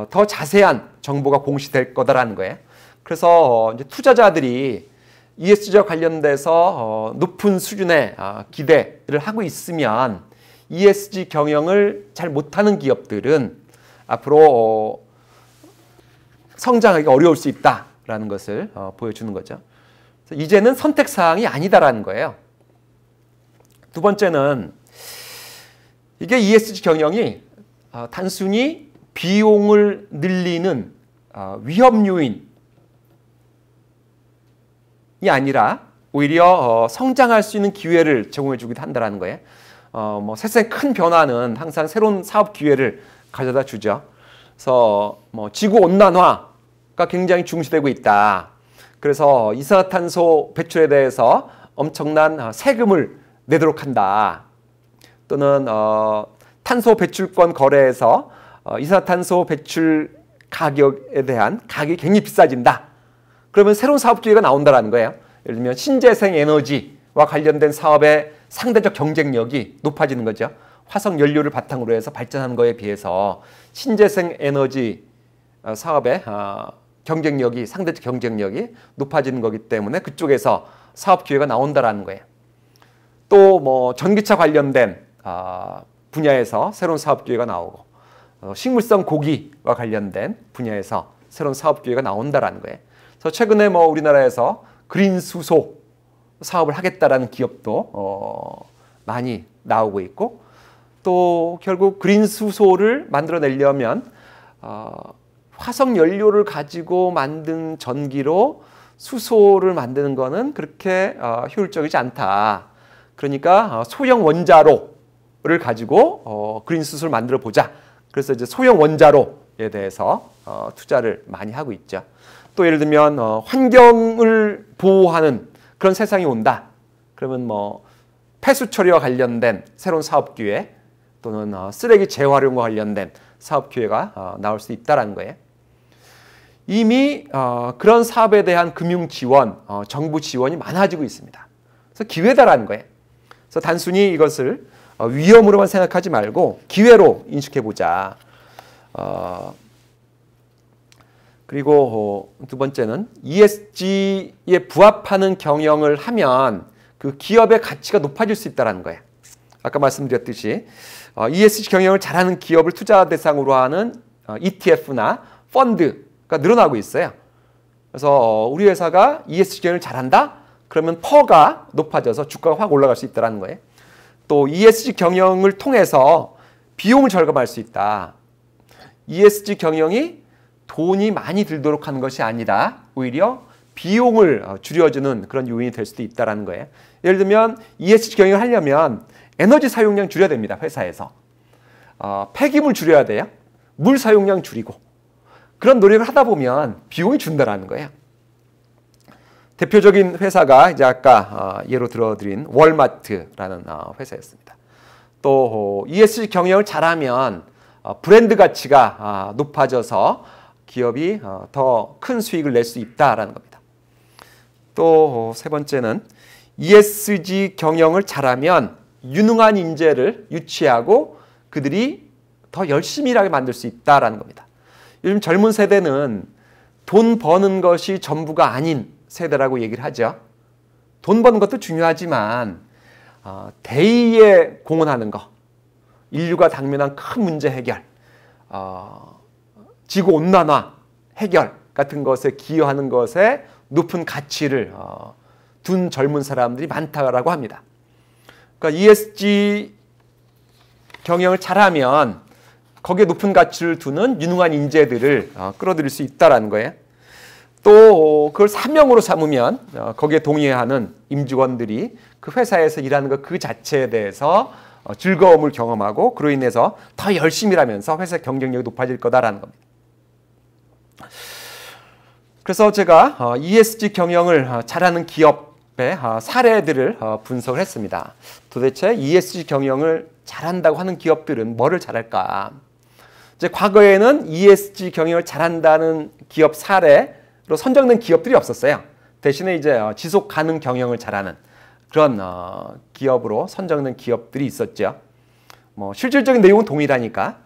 더 자세한 정보가 공시될 거다라는 거예요. 그래서 이제 투자자들이 ESG와 관련돼서 높은 수준의 기대를 하고 있으면 ESG 경영을 잘 못하는 기업들은 앞으로 성장하기 어려울 수 있다라는 것을 보여주는 거죠. 그래서 이제는 선택사항이 아니다라는 거예요. 두 번째는 이게 ESG 경영이 단순히 비용을 늘리는 위험 요인이 아니라 오히려 성장할 수 있는 기회를 제공해 주기도 한다는 거예요. 뭐 세상의 큰 변화는 항상 새로운 사업 기회를 가져다 주죠. 그래서 뭐 지구 온난화가 굉장히 중시되고 있다. 그래서 이산화탄소 배출에 대해서 엄청난 세금을 내도록 한다. 또는 탄소 배출권 거래에서 이산화탄소 배출 가격에 대한 가격이 굉장히 비싸진다. 그러면 새로운 사업 기회가 나온다는 거예요. 예를 들면 신재생 에너지와 관련된 사업의 상대적 경쟁력이 높아지는 거죠. 화석 연료를 바탕으로 해서 발전하는 거에 비해서 신재생 에너지 사업의 경쟁력이, 상대적 경쟁력이 높아지는 거기 때문에 그쪽에서 사업 기회가 나온다라는 거예요. 또 뭐 전기차 관련된 분야에서 새로운 사업 기회가 나오고, 식물성 고기와 관련된 분야에서 새로운 사업 기회가 나온다라는 거예요. 그래서 최근에 뭐 우리나라에서 그린 수소 사업을 하겠다라는 기업도 많이 나오고 있고, 또 결국 그린 수소를 만들어내려면 화석 연료를 가지고 만든 전기로 수소를 만드는 거는 그렇게 효율적이지 않다. 그러니까 소형 원자로를 가지고 그린 수소를 만들어 보자. 그래서 이제 소형 원자로에 대해서 투자를 많이 하고 있죠. 또 예를 들면 환경을 보호하는 그런 세상이 온다. 그러면 뭐 폐수 처리와 관련된 새로운 사업 기회, 또는 쓰레기 재활용과 관련된 사업 기회가 나올 수 있다는 거예요. 이미 그런 사업에 대한 금융 지원, 정부 지원이 많아지고 있습니다. 그래서 기회다라는 거예요. 그래서 단순히 이것을 위험으로만 생각하지 말고 기회로 인식해 보자. 그리고 두 번째는 ESG에 부합하는 경영을 하면 그 기업의 가치가 높아질 수 있다는 거예요. 아까 말씀드렸듯이 ESG 경영을 잘하는 기업을 투자 대상으로 하는 ETF나 펀드가 늘어나고 있어요. 그래서 우리 회사가 ESG 경영을 잘한다? 그러면 퍼가 높아져서 주가가 확 올라갈 수 있다는 거예요. 또 ESG 경영을 통해서 비용을 절감할 수 있다. ESG 경영이 돈이 많이 들도록 하는 것이 아니라 오히려 비용을 줄여주는 그런 요인이 될 수도 있다는 거예요. 예를 들면 ESG 경영을 하려면 에너지 사용량 줄여야 됩니다. 회사에서. 폐기물 줄여야 돼요. 물 사용량 줄이고. 그런 노력을 하다 보면 비용이 준다는 거예요. 대표적인 회사가 이제 아까 예로 들어드린 월마트라는 회사였습니다. 또 ESG 경영을 잘하면 브랜드 가치가 높아져서 기업이 더 큰 수익을 낼 수 있다라는 겁니다. 또 세 번째는 ESG 경영을 잘하면 유능한 인재를 유치하고 그들이 더 열심히 일하게 만들 수 있다라는 겁니다. 요즘 젊은 세대는 돈 버는 것이 전부가 아닌 세대라고 얘기를 하죠. 돈 버는 것도 중요하지만 대의에 공헌하는 것, 인류가 당면한 큰 문제 해결, 지구온난화 해결 같은 것에 기여하는 것에 높은 가치를 둔 젊은 사람들이 많다고 합니다. 그러니까 ESG 경영을 잘하면 거기에 높은 가치를 두는 유능한 인재들을 끌어들일 수 있다는 거예요. 또 그걸 사명으로 삼으면 거기에 동의하는 임직원들이 그 회사에서 일하는 것 그 자체에 대해서 즐거움을 경험하고 그로 인해서 더 열심히 일하면서 회사 경쟁력이 높아질 거다라는 겁니다. 그래서 제가 ESG 경영을 잘하는 기업의 사례들을 분석을 했습니다. 도대체 ESG 경영을 잘한다고 하는 기업들은 뭐를 잘할까? 이제 과거에는 ESG 경영을 잘한다는 기업 사례로 선정된 기업들이 없었어요. 대신에 이제 지속 가능 경영을 잘하는 그런 기업으로 선정된 기업들이 있었죠. 뭐 실질적인 내용은 동일하니까.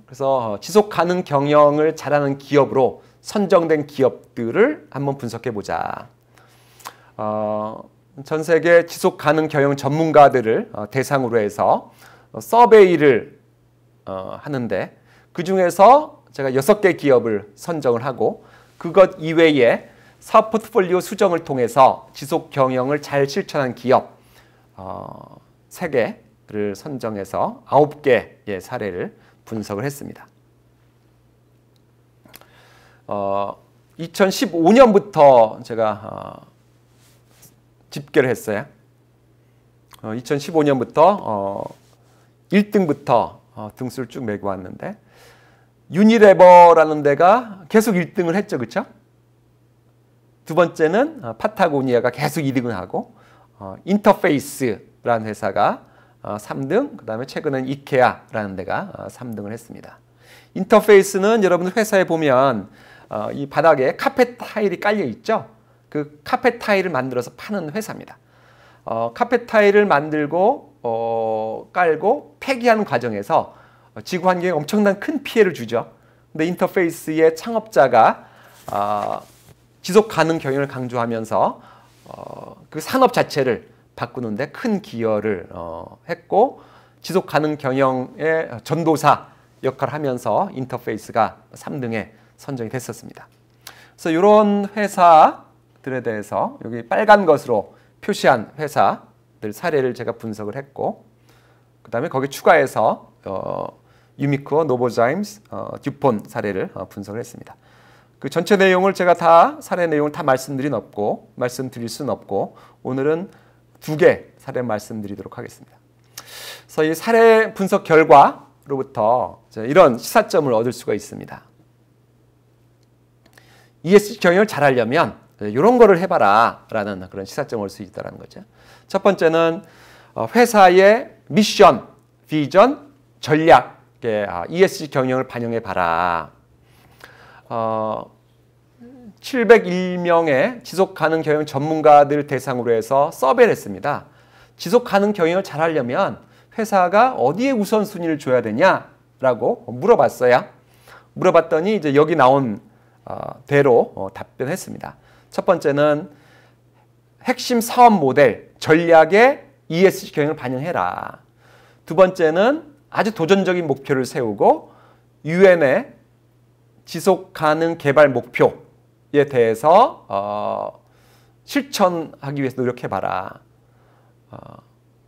그래서 지속 가능 경영을 잘하는 기업으로 선정된 기업들을 한번 분석해 보자. 전 세계 지속 가능 경영 전문가들을 대상으로 해서 서베이를 하는데 그 중에서 제가 6개 기업을 선정을 하고 그것 이외에 사업 포트폴리오 수정을 통해서 지속 경영을 잘 실천한 기업 3개를 선정해서 9개의 사례를 분석을 했습니다. 2015년부터 제가 집계를 했어요. 2015년부터 1등부터 등수를 쭉 매고 왔는데 유니레버라는 데가 계속 1등을 했죠. 그렇죠? 두 번째는 파타고니아가 계속 2등을 하고 인터페이스라는 회사가 3등, 그 다음에 최근엔 이케아라는 데가 3등을 했습니다. 인터페이스는 여러분들 회사에 보면 이 바닥에 카펫 타일이 깔려 있죠. 그 카펫 타일을 만들어서 파는 회사입니다. 카펫 타일을 만들고 깔고 폐기하는 과정에서 지구 환경에 엄청난 큰 피해를 주죠. 근데 인터페이스의 창업자가 지속 가능 경영을 강조하면서 그 산업 자체를 바꾸는데 큰 기여를 했고 지속 가능 경영의 전도사 역할을 하면서 인터페이스가 3등에 선정이 됐었습니다. 그래서 이런 회사들에 대해서 여기 빨간 것으로 표시한 회사들 사례를 제가 분석을 했고 그 다음에 거기 추가해서 유미코, 노보자임스, 듀폰 사례를 분석을 했습니다. 그 전체 내용을 제가 다 사례 내용을 다 말씀드릴 수는 없고 오늘은 2개 사례 말씀드리도록 하겠습니다. 그래서 이 사례 분석 결과로부터 이런 시사점을 얻을 수가 있습니다. ESG 경영을 잘하려면 이런 거를 해봐라 라는 그런 시사점을 얻을 수 있다는 거죠. 첫 번째는 회사의 미션, 비전, 전략에 ESG 경영을 반영해봐라. 701명의 지속가능 경영 전문가들 대상으로 해서 서베이를 했습니다. 지속가능 경영을 잘하려면 회사가 어디에 우선순위를 줘야 되냐라고 물어봤어요. 물어봤더니 이제 여기 나온 대로 답변했습니다. 첫 번째는 핵심 사업 모델, 전략에 ESG 경영을 반영해라. 두 번째는 아주 도전적인 목표를 세우고 유엔의 지속가능 개발 목표에 대해서 실천하기 위해서 노력해봐라.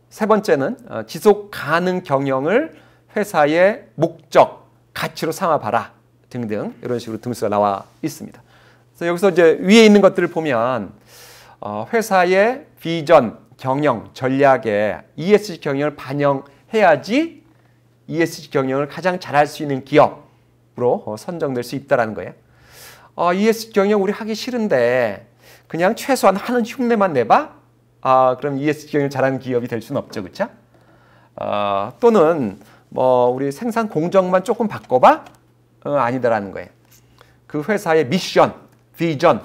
세 번째는 지속가능 경영을 회사의 목적, 가치로 삼아봐라 등등 이런 식으로 등수가 나와 있습니다. 그래서 여기서 이제 위에 있는 것들을 보면 회사의 비전, 경영, 전략에 ESG 경영을 반영해야지 ESG 경영을 가장 잘할 수 있는 기업으로 선정될 수 있다는 거예요. ESG 경영 우리 하기 싫은데 그냥 최소한 하는 흉내만 내봐? 그럼 ESG 경영을 잘하는 기업이 될 수는 없죠. 그렇죠? 또는 뭐 우리 생산 공정만 조금 바꿔봐? 아니다라는 거예요. 그 회사의 미션, 비전,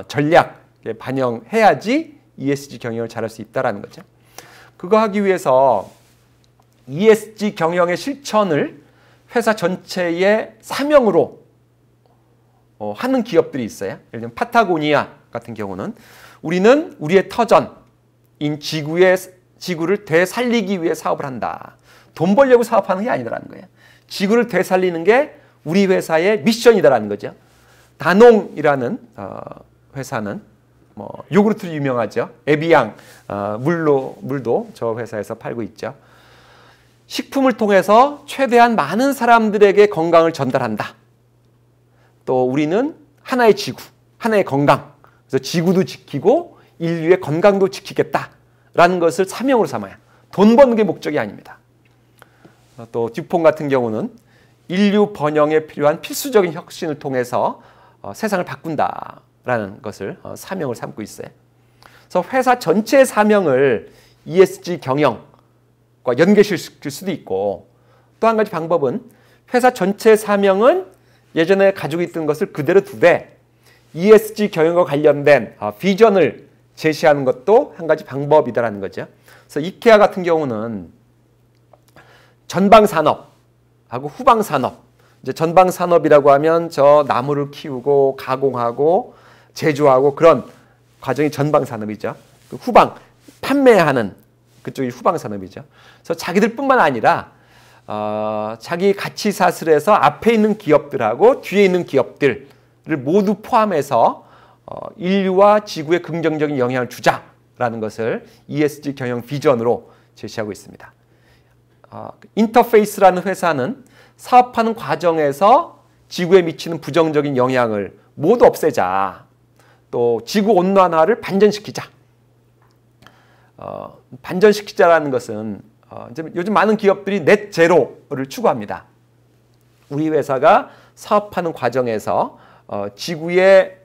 전략에 반영해야지 ESG 경영을 잘할 수 있다는 거죠. 그거 하기 위해서 ESG 경영의 실천을 회사 전체의 사명으로 하는 기업들이 있어요. 예를 들면 파타고니아 같은 경우는 우리는 우리의 터전인 지구를 되살리기 위해 사업을 한다. 돈 벌려고 사업하는 게 아니다라는 거예요. 지구를 되살리는 게 우리 회사의 미션이다라는 거죠. 다농이라는 회사는 뭐 요구르트로 유명하죠. 에비앙 물도 저 회사에서 팔고 있죠. 식품을 통해서 최대한 많은 사람들에게 건강을 전달한다. 또 우리는 하나의 지구, 하나의 건강. 그래서 지구도 지키고 인류의 건강도 지키겠다라는 것을 사명으로 삼아야 돈 버는 게 목적이 아닙니다. 또 듀폰 같은 경우는 인류 번영에 필요한 필수적인 혁신을 통해서 세상을 바꾼다라는 것을 사명을 삼고 있어요. 그래서 회사 전체의 사명을 ESG 경영과 연계시킬 수도 있고 또 한 가지 방법은 회사 전체의 사명은 예전에 가지고 있던 것을 그대로 두되 ESG 경영과 관련된 비전을 제시하는 것도 한 가지 방법이다라는 거죠. 그래서 이케아 같은 경우는 전방산업하고 후방산업. 이제 전방산업이라고 하면 저 나무를 키우고 가공하고 제조하고 그런 과정이 전방산업이죠. 그 후방, 판매하는 그쪽이 후방산업이죠. 그래서 자기들뿐만 아니라 자기 가치 사슬에서 앞에 있는 기업들하고 뒤에 있는 기업들을 모두 포함해서 인류와 지구에 긍정적인 영향을 주자라는 것을 ESG 경영 비전으로 제시하고 있습니다. 인터페이스라는 회사는 사업하는 과정에서 지구에 미치는 부정적인 영향을 모두 없애자. 또 지구 온난화를 반전시키자. 반전시키자라는 것은 요즘 많은 기업들이 넷 제로를 추구합니다. 우리 회사가 사업하는 과정에서 지구에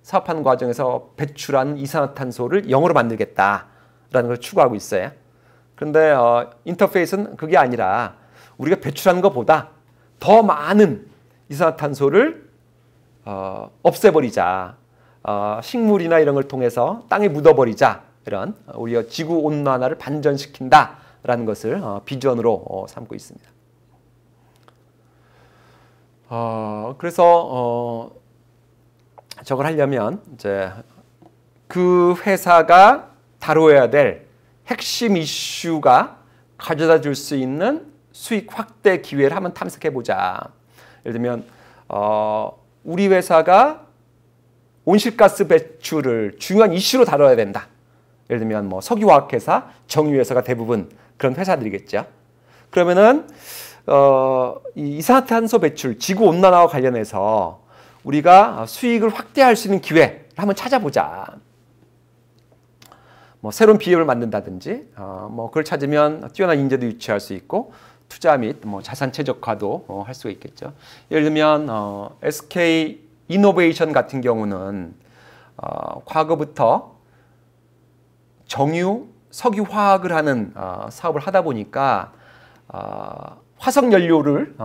사업하는 과정에서 배출하는 이산화탄소를 0으로 만들겠다라는 걸 추구하고 있어요. 그런데 인터페이스는 그게 아니라 우리가 배출하는 것보다 더 많은 이산화탄소를 없애버리자. 식물이나 이런 걸 통해서 땅에 묻어버리자. 이런 우리가 지구 온난화를 반전시킨다라는 것을 비전으로 삼고 있습니다. 그래서 저걸 하려면 이제 그 회사가 다뤄야 될 핵심 이슈가 가져다 줄 수 있는 수익 확대 기회를 한번 탐색해 보자. 예를 들면 우리 회사가 온실가스 배출을 중요한 이슈로 다뤄야 된다. 예를 들면 뭐 석유화학회사, 정유회사가 대부분 그런 회사들이겠죠. 그러면은 이 이산화탄소 배출, 지구 온난화와 관련해서 우리가 수익을 확대할 수 있는 기회를 한번 찾아보자. 뭐 새로운 비업을 만든다든지, 뭐 그걸 찾으면 뛰어난 인재도 유치할 수 있고 투자 및 뭐 자산 최적화도 할 수가 있겠죠. 예를 들면 SK 이노베이션 같은 경우는 과거부터 정유, 석유화학을 하는 사업을 하다 보니까 화석연료를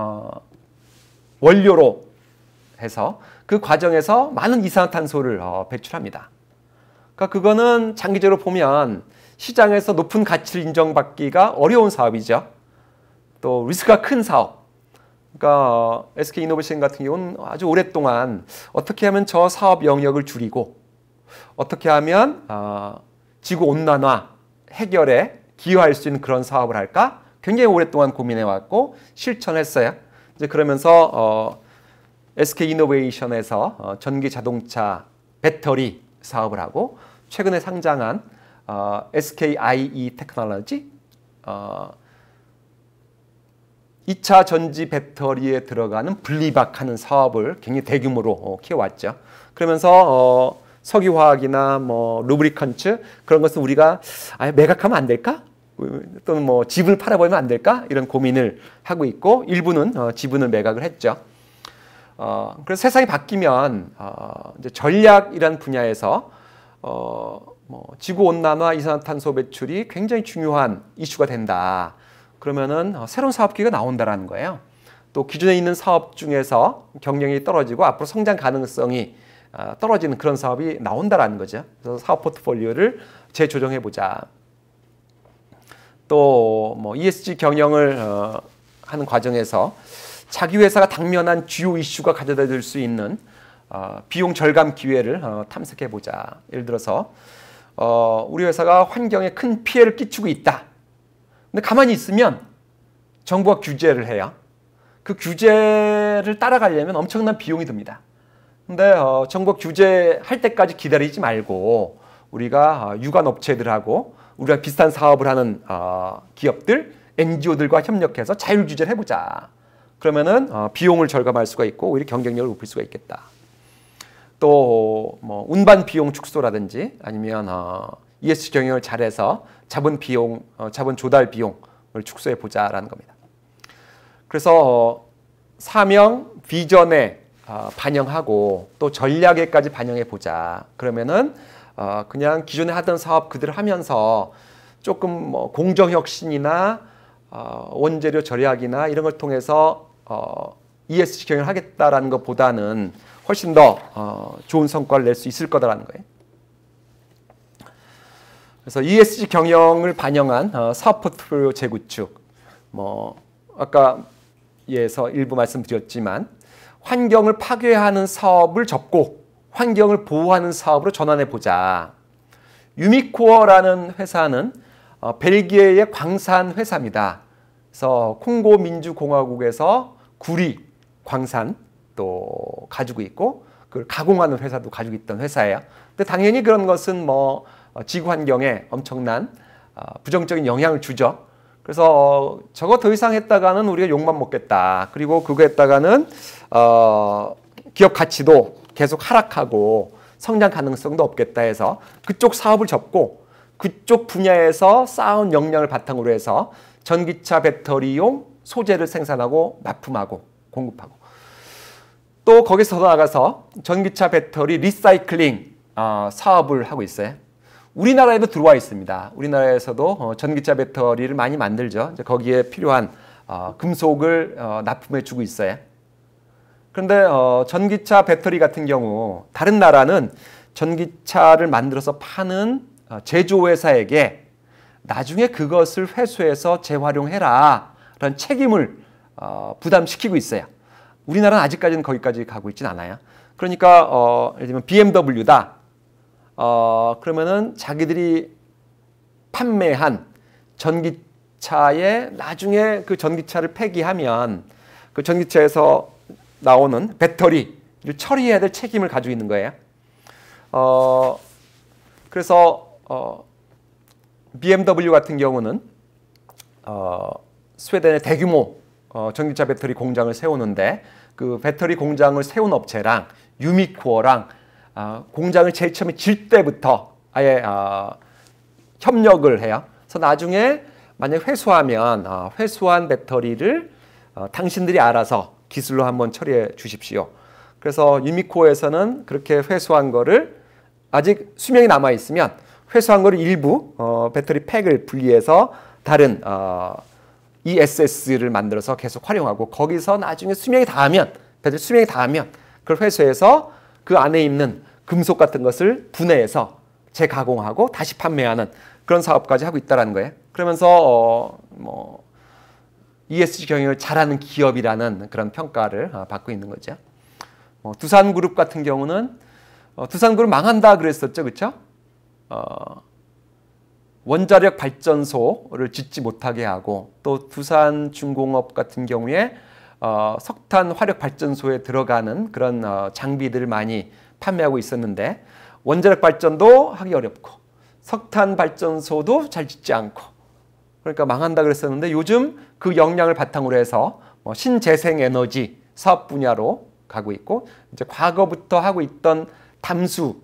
원료로 해서 그 과정에서 많은 이산화탄소를 배출합니다. 그러니까 그거는 장기적으로 보면 시장에서 높은 가치를 인정받기가 어려운 사업이죠. 또 리스크가 큰 사업. 그러니까 SK 이노베이션 같은 경우는 아주 오랫동안 어떻게 하면 저 사업 영역을 줄이고 어떻게 하면 지구 온난화 해결에 기여할 수 있는 그런 사업을 할까 굉장히 오랫동안 고민해 왔고 실천했어요. 이제 그러면서 SK 이노베이션에서 전기 자동차 배터리 사업을 하고 최근에 상장한 SKIE 테크놀로지 2차 전지 배터리에 들어가는 분리박하는 사업을 굉장히 대규모로 키워왔죠. 그러면서 석유화학이나 뭐 루브리컨츠 그런 것은 우리가 아예 매각하면 안 될까? 또는 뭐 지분을 팔아버리면 안 될까? 이런 고민을 하고 있고 일부는 지분을 매각을 했죠. 그래서 세상이 바뀌면 이제 전략이라는 분야에서 뭐 지구 온난화, 이산화탄소 배출이 굉장히 중요한 이슈가 된다. 그러면은 새로운 사업 기회가 나온다라는 거예요. 또 기존에 있는 사업 중에서 경쟁이 떨어지고 앞으로 성장 가능성이 떨어지는 그런 사업이 나온다라는 거죠. 그래서 사업 포트폴리오를 재조정해 보자. 또 뭐 ESG 경영을 하는 과정에서 자기 회사가 당면한 주요 이슈가 가져다 줄 수 있는 비용 절감 기회를 탐색해 보자. 예를 들어서 우리 회사가 환경에 큰 피해를 끼치고 있다. 근데 가만히 있으면 정부가 규제를 해요. 그 규제를 따라가려면 엄청난 비용이 듭니다. 근데 정부가 규제할 때까지 기다리지 말고 우리가 유관 업체들하고 우리가 비슷한 사업을 하는 기업들, NGO들과 협력해서 자율 규제를 해보자. 그러면은 비용을 절감할 수가 있고 오히려 경쟁력을 높일 수가 있겠다. 또 뭐 운반 비용 축소라든지 아니면 ESG 경영을 잘해서 자본 조달 비용을 축소해 보자라는 겁니다. 그래서 사명, 비전에 반영하고 또 전략에까지 반영해 보자. 그러면은 그냥 기존에 하던 사업 그대로 하면서 조금 뭐 공정혁신이나 원재료 절약이나 이런 걸 통해서 ESG 경영을 하겠다라는 것보다는 훨씬 더 좋은 성과를 낼 수 있을 거다라는 거예요. 그래서 ESG 경영을 반영한 사업 포트폴리오 재구축, 뭐 아까 예에서 일부 말씀드렸지만 환경을 파괴하는 사업을 접고 환경을 보호하는 사업으로 전환해 보자. 유미코어라는 회사는 벨기에의 광산 회사입니다. 그래서 콩고 민주공화국에서 구리 광산 또 가지고 있고 그걸 가공하는 회사도 가지고 있던 회사예요. 근데 당연히 그런 것은 뭐 지구 환경에 엄청난 부정적인 영향을 주죠. 그래서 저거 더 이상 했다가는 우리가 욕만 먹겠다. 그리고 그거 했다가는 기업 가치도 계속 하락하고 성장 가능성도 없겠다 해서 그쪽 사업을 접고 그쪽 분야에서 쌓은 역량을 바탕으로 해서 전기차 배터리용 소재를 생산하고 납품하고 공급하고 또 거기서 더 나아가서 전기차 배터리 리사이클링 사업을 하고 있어요. 우리나라에도 들어와 있습니다. 우리나라에서도 전기차 배터리를 많이 만들죠. 이제 거기에 필요한 금속을 납품해 주고 있어요. 그런데 전기차 배터리 같은 경우 다른 나라는 전기차를 만들어서 파는 제조회사에게 나중에 그것을 회수해서 재활용해라 라는 책임을 부담시키고 있어요. 우리나라는 아직까지는 거기까지 가고 있진 않아요. 그러니까 예를 들면 BMW다. 그러면은 자기들이 판매한 전기차에 나중에 그 전기차를 폐기하면 그 전기차에서 나오는 배터리를 처리해야 될 책임을 가지고 있는 거예요. 그래서 BMW 같은 경우는 스웨덴에 대규모 전기차 배터리 공장을 세우는데 그 배터리 공장을 세운 업체랑 유미코어랑 공장을 제일 처음에 질 때부터 아예 협력을 해요. 그래서 나중에 만약 회수하면 회수한 배터리를 당신들이 알아서 기술로 한번 처리해 주십시오. 그래서 유미코어에서는 그렇게 회수한 거를 아직 수명이 남아 있으면 회수한 거를 일부 배터리 팩을 분리해서 다른 ESS를 만들어서 계속 활용하고 거기서 나중에 수명이 닿으면 배터리 수명이 닿으면 그걸 회수해서 그 안에 있는 금속 같은 것을 분해해서 재가공하고 다시 판매하는 그런 사업까지 하고 있다는 거예요. 그러면서 ESG 경영을 잘하는 기업이라는 그런 평가를 받고 있는 거죠. 두산그룹 같은 경우는 두산그룹 망한다 그랬었죠, 그렇죠? 원자력 발전소를 짓지 못하게 하고 또 두산중공업 같은 경우에 석탄 화력 발전소에 들어가는 그런 장비들을 많이 판매하고 있었는데 원자력 발전도 하기 어렵고 석탄 발전소도 잘 짓지 않고 그러니까 망한다 그랬었는데 요즘 그 역량을 바탕으로 해서 신재생에너지 사업 분야로 가고 있고 이제 과거부터 하고 있던 담수화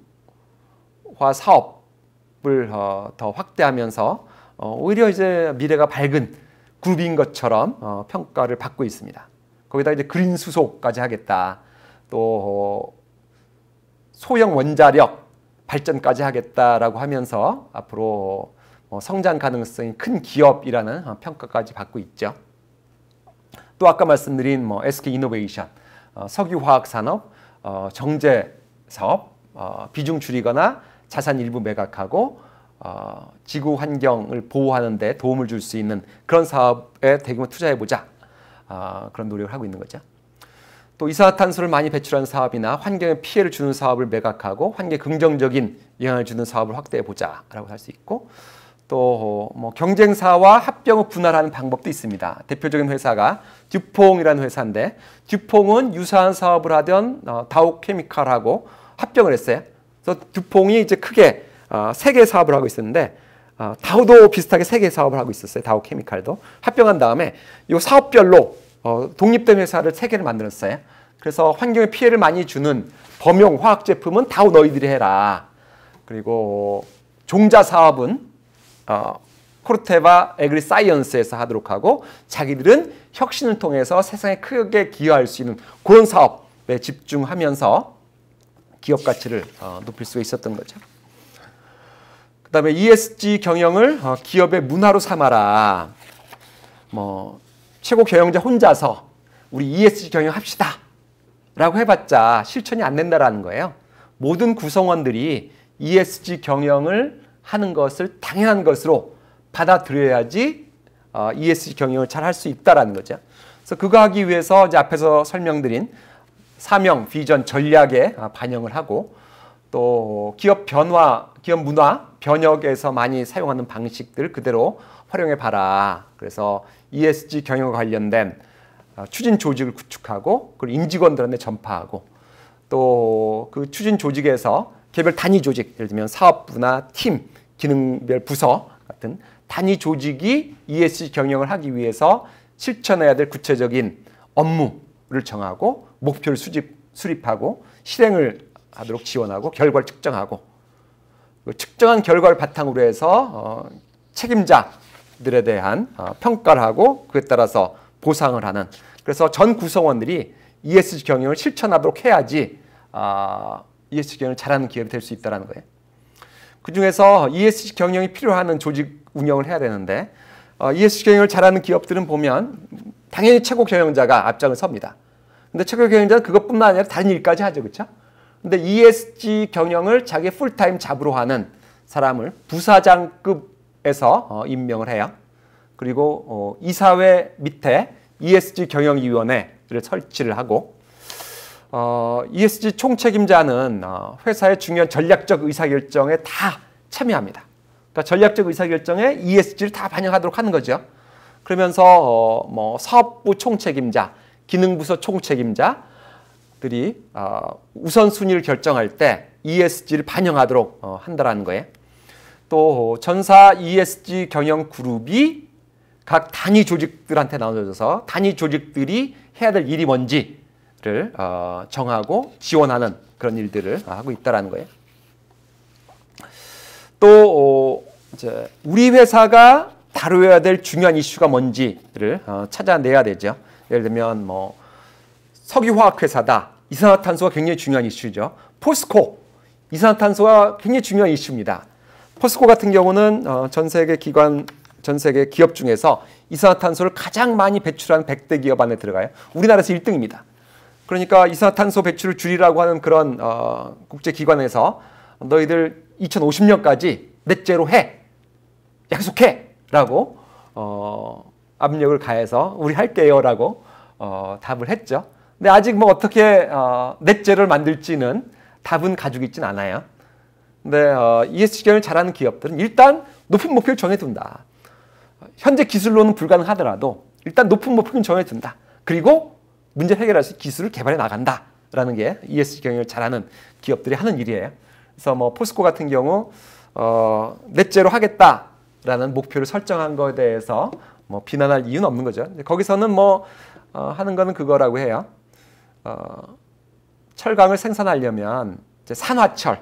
사업을 더 확대하면서 오히려 이제 미래가 밝은 그룹인 것처럼 평가를 받고 있습니다. 거기다 이제 그린 수소까지 하겠다. 또 소형 원자력 발전까지 하겠다라고 하면서 앞으로 성장 가능성이 큰 기업이라는 평가까지 받고 있죠. 또 아까 말씀드린 SK이노베이션, 석유화학산업, 정제사업, 비중 줄이거나 자산 일부 매각하고 지구 환경을 보호하는 데 도움을 줄 수 있는 그런 사업에 대규모 투자해보자. 그런 노력을 하고 있는 거죠. 또 이산화탄소를 많이 배출하는 사업이나 환경에 피해를 주는 사업을 매각하고 환경에 긍정적인 영향을 주는 사업을 확대해보자 라고 할 수 있고 또 경쟁사와 합병을 분할하는 방법도 있습니다. 대표적인 회사가 듀퐁이라는 회사인데 듀퐁은 유사한 사업을 하던 다우케미칼하고 합병을 했어요. 그래서 듀퐁이 이제 크게 3개 사업을 하고 있었는데 다우도 비슷하게 3개 사업을 하고 있었어요. 다우케미칼도. 합병한 다음에 이 사업별로 독립된 회사를 3개를 만들었어요. 그래서 환경에 피해를 많이 주는 범용 화학 제품은 다우 너희들이 해라. 그리고 종자 사업은 코르테바 에그리사이언스에서 하도록 하고 자기들은 혁신을 통해서 세상에 크게 기여할 수 있는 그런 사업에 집중하면서 기업 가치를 높일 수가 있었던 거죠. 그 다음에 ESG 경영을 기업의 문화로 삼아라. 최고 경영자 혼자서 우리 ESG 경영합시다 라고 해봤자 실천이 안 된다라는 거예요. 모든 구성원들이 ESG 경영을 하는 것을 당연한 것으로 받아들여야지 ESG 경영을 잘 할 수 있다라는 거죠. 그래서 그거 하기 위해서 이제 앞에서 설명드린 사명, 비전, 전략에 반영을 하고 또 기업 변화, 기업 문화, 변혁에서 많이 사용하는 방식들 그대로 활용해 봐라. 그래서 ESG 경영과 관련된 추진 조직을 구축하고 그걸 임직원들한테 전파하고 또 그 추진 조직에서 개별 단위 조직, 예를 들면 사업부나 팀, 기능별 부서 같은 단위 조직이 ESG 경영을 하기 위해서 실천해야 될 구체적인 업무를 정하고 목표를 수립하고 실행을 하도록 지원하고 결과를 측정하고 측정한 결과를 바탕으로 해서 책임자들에 대한 평가를 하고 그에 따라서 보상을 하는, 그래서 전 구성원들이 ESG 경영을 실천하도록 해야지 ESG 경영을 잘하는 기업이 될 수 있다는 거예요. 그중에서 ESG 경영이 필요한 조직 운영을 해야 되는데 ESG 경영을 잘하는 기업들은 보면 당연히 최고 경영자가 앞장을 섭니다. 근데 최고 경영자는 그것뿐만 아니라 다른 일까지 하죠. 그렇죠? 근데 ESG 경영을 자기의 풀타임 잡으로 하는 사람을 부사장급에서 임명을 해요. 그리고 이사회 밑에 ESG 경영위원회를 설치를 하고 ESG 총책임자는 회사의 중요한 전략적 의사결정에 다 참여합니다. 그러니까 전략적 의사결정에 ESG를 다 반영하도록 하는 거죠. 그러면서 사업부 총책임자, 기능부서 총책임자들이 우선순위를 결정할 때 ESG를 반영하도록 한다는 거예요. 또 전사 ESG 경영 그룹이 각 단위 조직들한테 나눠져서 단위 조직들이 해야 될 일이 뭔지를 정하고 지원하는 그런 일들을 하고 있다는 거예요. 또 이제 우리 회사가 다뤄야 될 중요한 이슈가 뭔지를 찾아내야 되죠. 예를 들면 석유화학 회사다. 이산화탄소가 굉장히 중요한 이슈죠. 포스코, 이산화탄소가 굉장히 중요한 이슈입니다. 포스코 같은 경우는 전 세계 기업 중에서 이산화탄소를 가장 많이 배출하는 100대 기업 안에 들어가요. 우리나라에서 1등입니다. 그러니까 이산화탄소 배출을 줄이라고 하는 그런 국제기관에서 너희들 2050년까지 넷제로 해, 약속해 라고 압력을 가해서 우리 할게요 라고 답을 했죠. 근데 아직 어떻게 넷제로를 만들지는 답은 가지고 있진 않아요. 근데 ESG 경영을 잘하는 기업들은 일단 높은 목표를 정해둔다. 현재 기술로는 불가능하더라도 일단 높은 목표는 정해둔다. 그리고 문제 해결할 수 있는 기술을 개발해 나간다라는 게 ESG 경영을 잘하는 기업들이 하는 일이에요. 그래서 포스코 같은 경우 넷제로 하겠다라는 목표를 설정한 것에 대해서 비난할 이유는 없는 거죠. 거기서는 하는 거는 그거라고 해요. 철강을 생산하려면 이제 산화철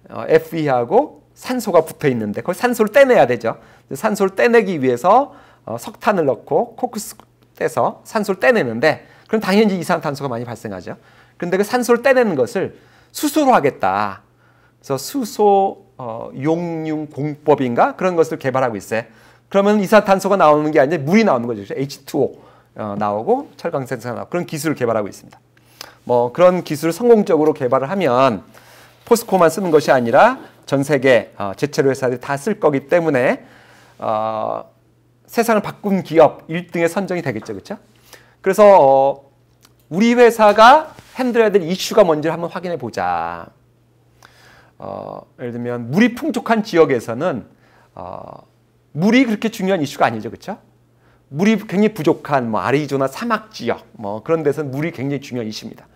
FE하고 산소가 붙어 있는데 거기 산소를 떼내야 되죠. 산소를 떼내기 위해서 석탄을 넣고 코크스 떼서 산소를 떼내는데 그럼 당연히 이산화탄소가 많이 발생하죠. 그런데 그 산소를 떼내는 것을 수소로 하겠다. 그래서 수소 용융 공법인가 그런 것을 개발하고 있어요. 그러면 이산화탄소가 나오는 게 아니라 물이 나오는 거죠. H2O 나오고 철강 생산하고 그런 기술을 개발하고 있습니다. 그런 기술을 성공적으로 개발을 하면 포스코만 쓰는 것이 아니라 전 세계 제철 회사들이 다 쓸 거기 때문에 세상을 바꾼 기업 1등에 선정이 되겠죠. 그렇죠? 그래서 우리 회사가 핸들해야 될 이슈가 뭔지를 한번 확인해 보자. 예를 들면 물이 풍족한 지역에서는 물이 그렇게 중요한 이슈가 아니죠. 그렇죠? 물이 굉장히 부족한 아리조나 사막 지역 그런 데서는 물이 굉장히 중요한 이슈입니다.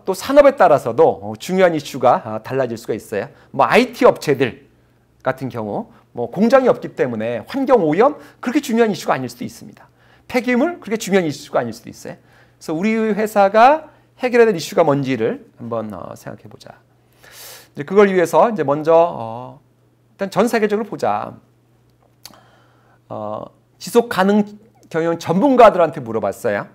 또 산업에 따라서도 중요한 이슈가 달라질 수가 있어요. IT 업체들 같은 경우 공장이 없기 때문에 환경 오염 그렇게 중요한 이슈가 아닐 수도 있습니다. 폐기물 그렇게 중요한 이슈가 아닐 수도 있어요. 그래서 우리 회사가 해결해야 될 이슈가 뭔지를 한번 생각해 보자. 그걸 위해서 이제 먼저 일단 전 세계적으로 보자. 지속 가능 경영 전문가들한테 물어봤어요.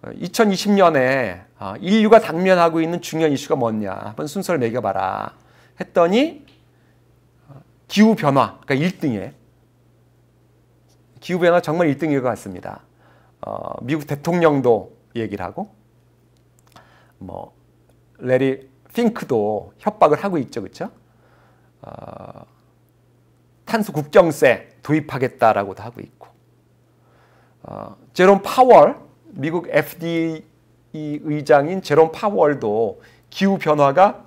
2020년에 인류가 당면하고 있는 중요한 이슈가 뭐냐 한번 순서를 매겨봐라 했더니 기후변화, 그러니까 1등이에요. 기후변화 정말 1등일 것 같습니다. 미국 대통령도 얘기를 하고 레리 핑크도 협박을 하고 있죠. 그렇죠? 탄소 국경세 도입하겠다라고도 하고 있고 제롬 파월 미국 FDA 의장인 제롬 파월도 기후변화가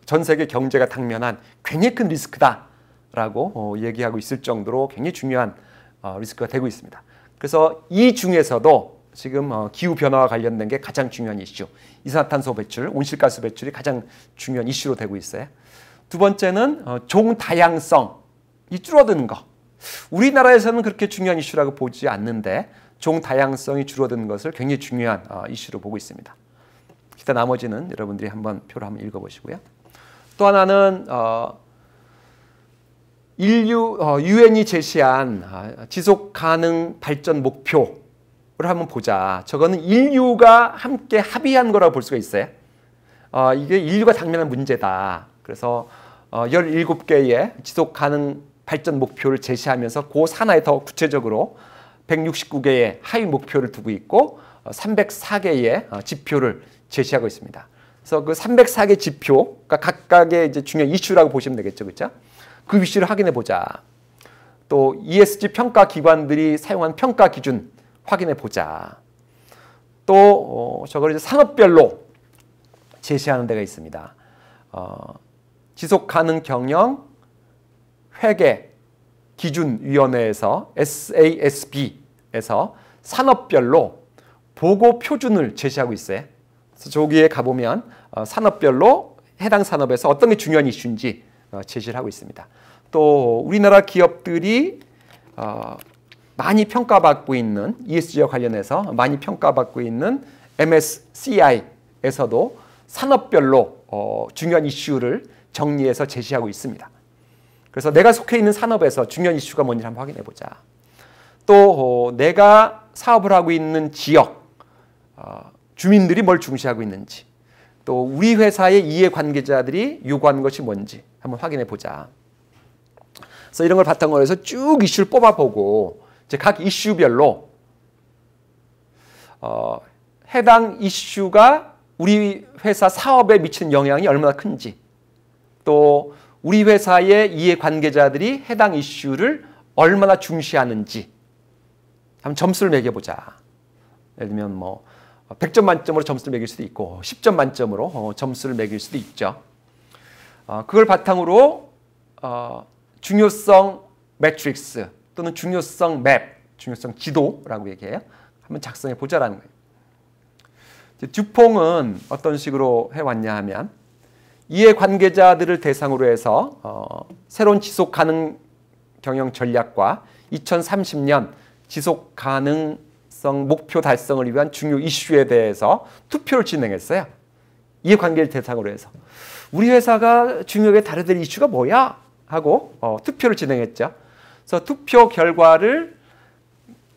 전 세계 경제가 당면한 굉장히 큰 리스크다라고 얘기하고 있을 정도로 굉장히 중요한 리스크가 되고 있습니다. 그래서 이 중에서도 지금 기후변화와 관련된 게 가장 중요한 이슈, 이산화탄소 배출, 온실가스 배출이 가장 중요한 이슈로 되고 있어요. 두 번째는 종 다양성이 줄어드는 거. 우리나라에서는 그렇게 중요한 이슈라고 보지 않는데 종 다양성이 줄어드는 것을 굉장히 중요한 이슈로 보고 있습니다. 기타 나머지는 여러분들이 한번 표를 한번 읽어보시고요. 또 하나는 유엔이 제시한 지속 가능 발전 목표를 한번 보자. 저거는 인류가 함께 합의한 거라고 볼 수가 있어요. 이게 인류가 당면한 문제다. 그래서 17개의 지속 가능 발전 목표를 제시하면서 그 산하에 더 구체적으로 169개의 하위 목표를 두고 있고 304개의 지표를 제시하고 있습니다. 그래서 그 304개 지표가 각각의 이제 중요한 이슈라고 보시면 되겠죠, 그렇죠? 그 이슈를 확인해 보자. 또 ESG 평가 기관들이 사용한 평가 기준 확인해 보자. 또 저걸 이제 산업별로 제시하는 데가 있습니다. 지속 가능 경영 회계 기준위원회에서 SASB에서 산업별로 보고 표준을 제시하고 있어요. 그래서 저기에 가보면 산업별로 해당 산업에서 어떤 게 중요한 이슈인지 제시를 하고 있습니다. 또 우리나라 기업들이 많이 평가받고 있는 ESG와 관련해서 많이 평가받고 있는 MSCI에서도 산업별로 중요한 이슈를 정리해서 제시하고 있습니다. 그래서 내가 속해 있는 산업에서 중요한 이슈가 뭔지 한번 확인해 보자. 또 내가 사업을 하고 있는 지역, 주민들이 뭘 중시하고 있는지, 또 우리 회사의 이해관계자들이 요구하는 것이 뭔지 한번 확인해 보자. 그래서 이런 걸 바탕으로 해서 쭉 이슈를 뽑아보고 이제 각 이슈별로 해당 이슈가 우리 회사 사업에 미치는 영향이 얼마나 큰지, 또 우리 회사의 이해관계자들이 해당 이슈를 얼마나 중시하는지 한번 점수를 매겨보자. 예를 들면 뭐 100점 만점으로 점수를 매길 수도 있고 10점 만점으로 점수를 매길 수도 있죠. 그걸 바탕으로 중요성 매트릭스 또는 중요성 맵, 중요성 지도라고 얘기해요. 한번 작성해 보자라는 거예요. 듀퐁은 어떤 식으로 해왔냐 하면 이해관계자들을 대상으로 해서 새로운 지속 가능 경영 전략과 2030년 지속 가능성 목표 달성을 위한 중요 이슈에 대해서 투표를 진행했어요. 이해관계를 대상으로 해서. 우리 회사가 중요하게 다뤄야 될 이슈가 뭐야? 하고 투표를 진행했죠. 그래서 투표 결과를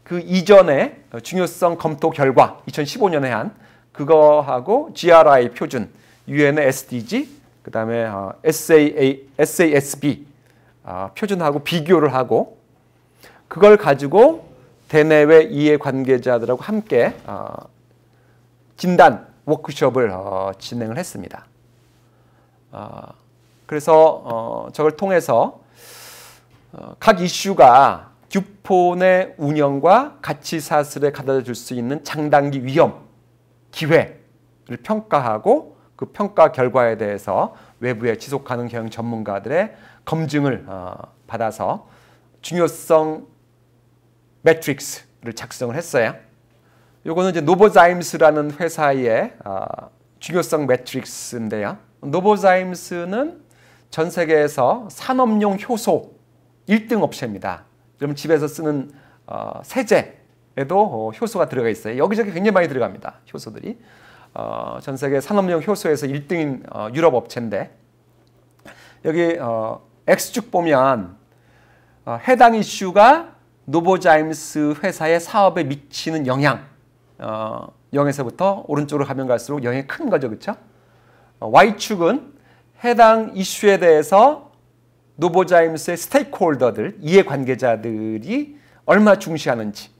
그 이전에 중요성 검토 결과 2015년에 한 그거하고 GRI 표준, 유엔의 SDG, 그 다음에 SASB 표준하고 비교를 하고 그걸 가지고 대내외 이해관계자들하고 함께 진단 워크숍을 진행을 했습니다. 그래서 저걸 통해서 각 이슈가 듀폰의 운영과 가치 사슬에 가져다 줄 수 있는 장단기 위험, 기회를 평가하고 그 평가 결과에 대해서 외부의 지속가능 경영 전문가들의 검증을 받아서 중요성 매트릭스를 작성을 했어요. 요거는 이제 노보자임스라는 회사의 중요성 매트릭스인데요. 노보자임스는 전 세계에서 산업용 효소 1등 업체입니다. 여러분 집에서 쓰는 세제에도 효소가 들어가 있어요. 여기저기 굉장히 많이 들어갑니다. 효소들이. 전 세계 산업용 효소에서 1등인 유럽 업체인데 여기 X축 보면 해당 이슈가 노보자임스 회사의 사업에 미치는 영향 0에서부터 오른쪽으로 가면 갈수록 영향이 큰 거죠. 그렇죠? Y축은 해당 이슈에 대해서 노보자임스의 스테이크홀더들, 이해관계자들이 얼마나 중시하는지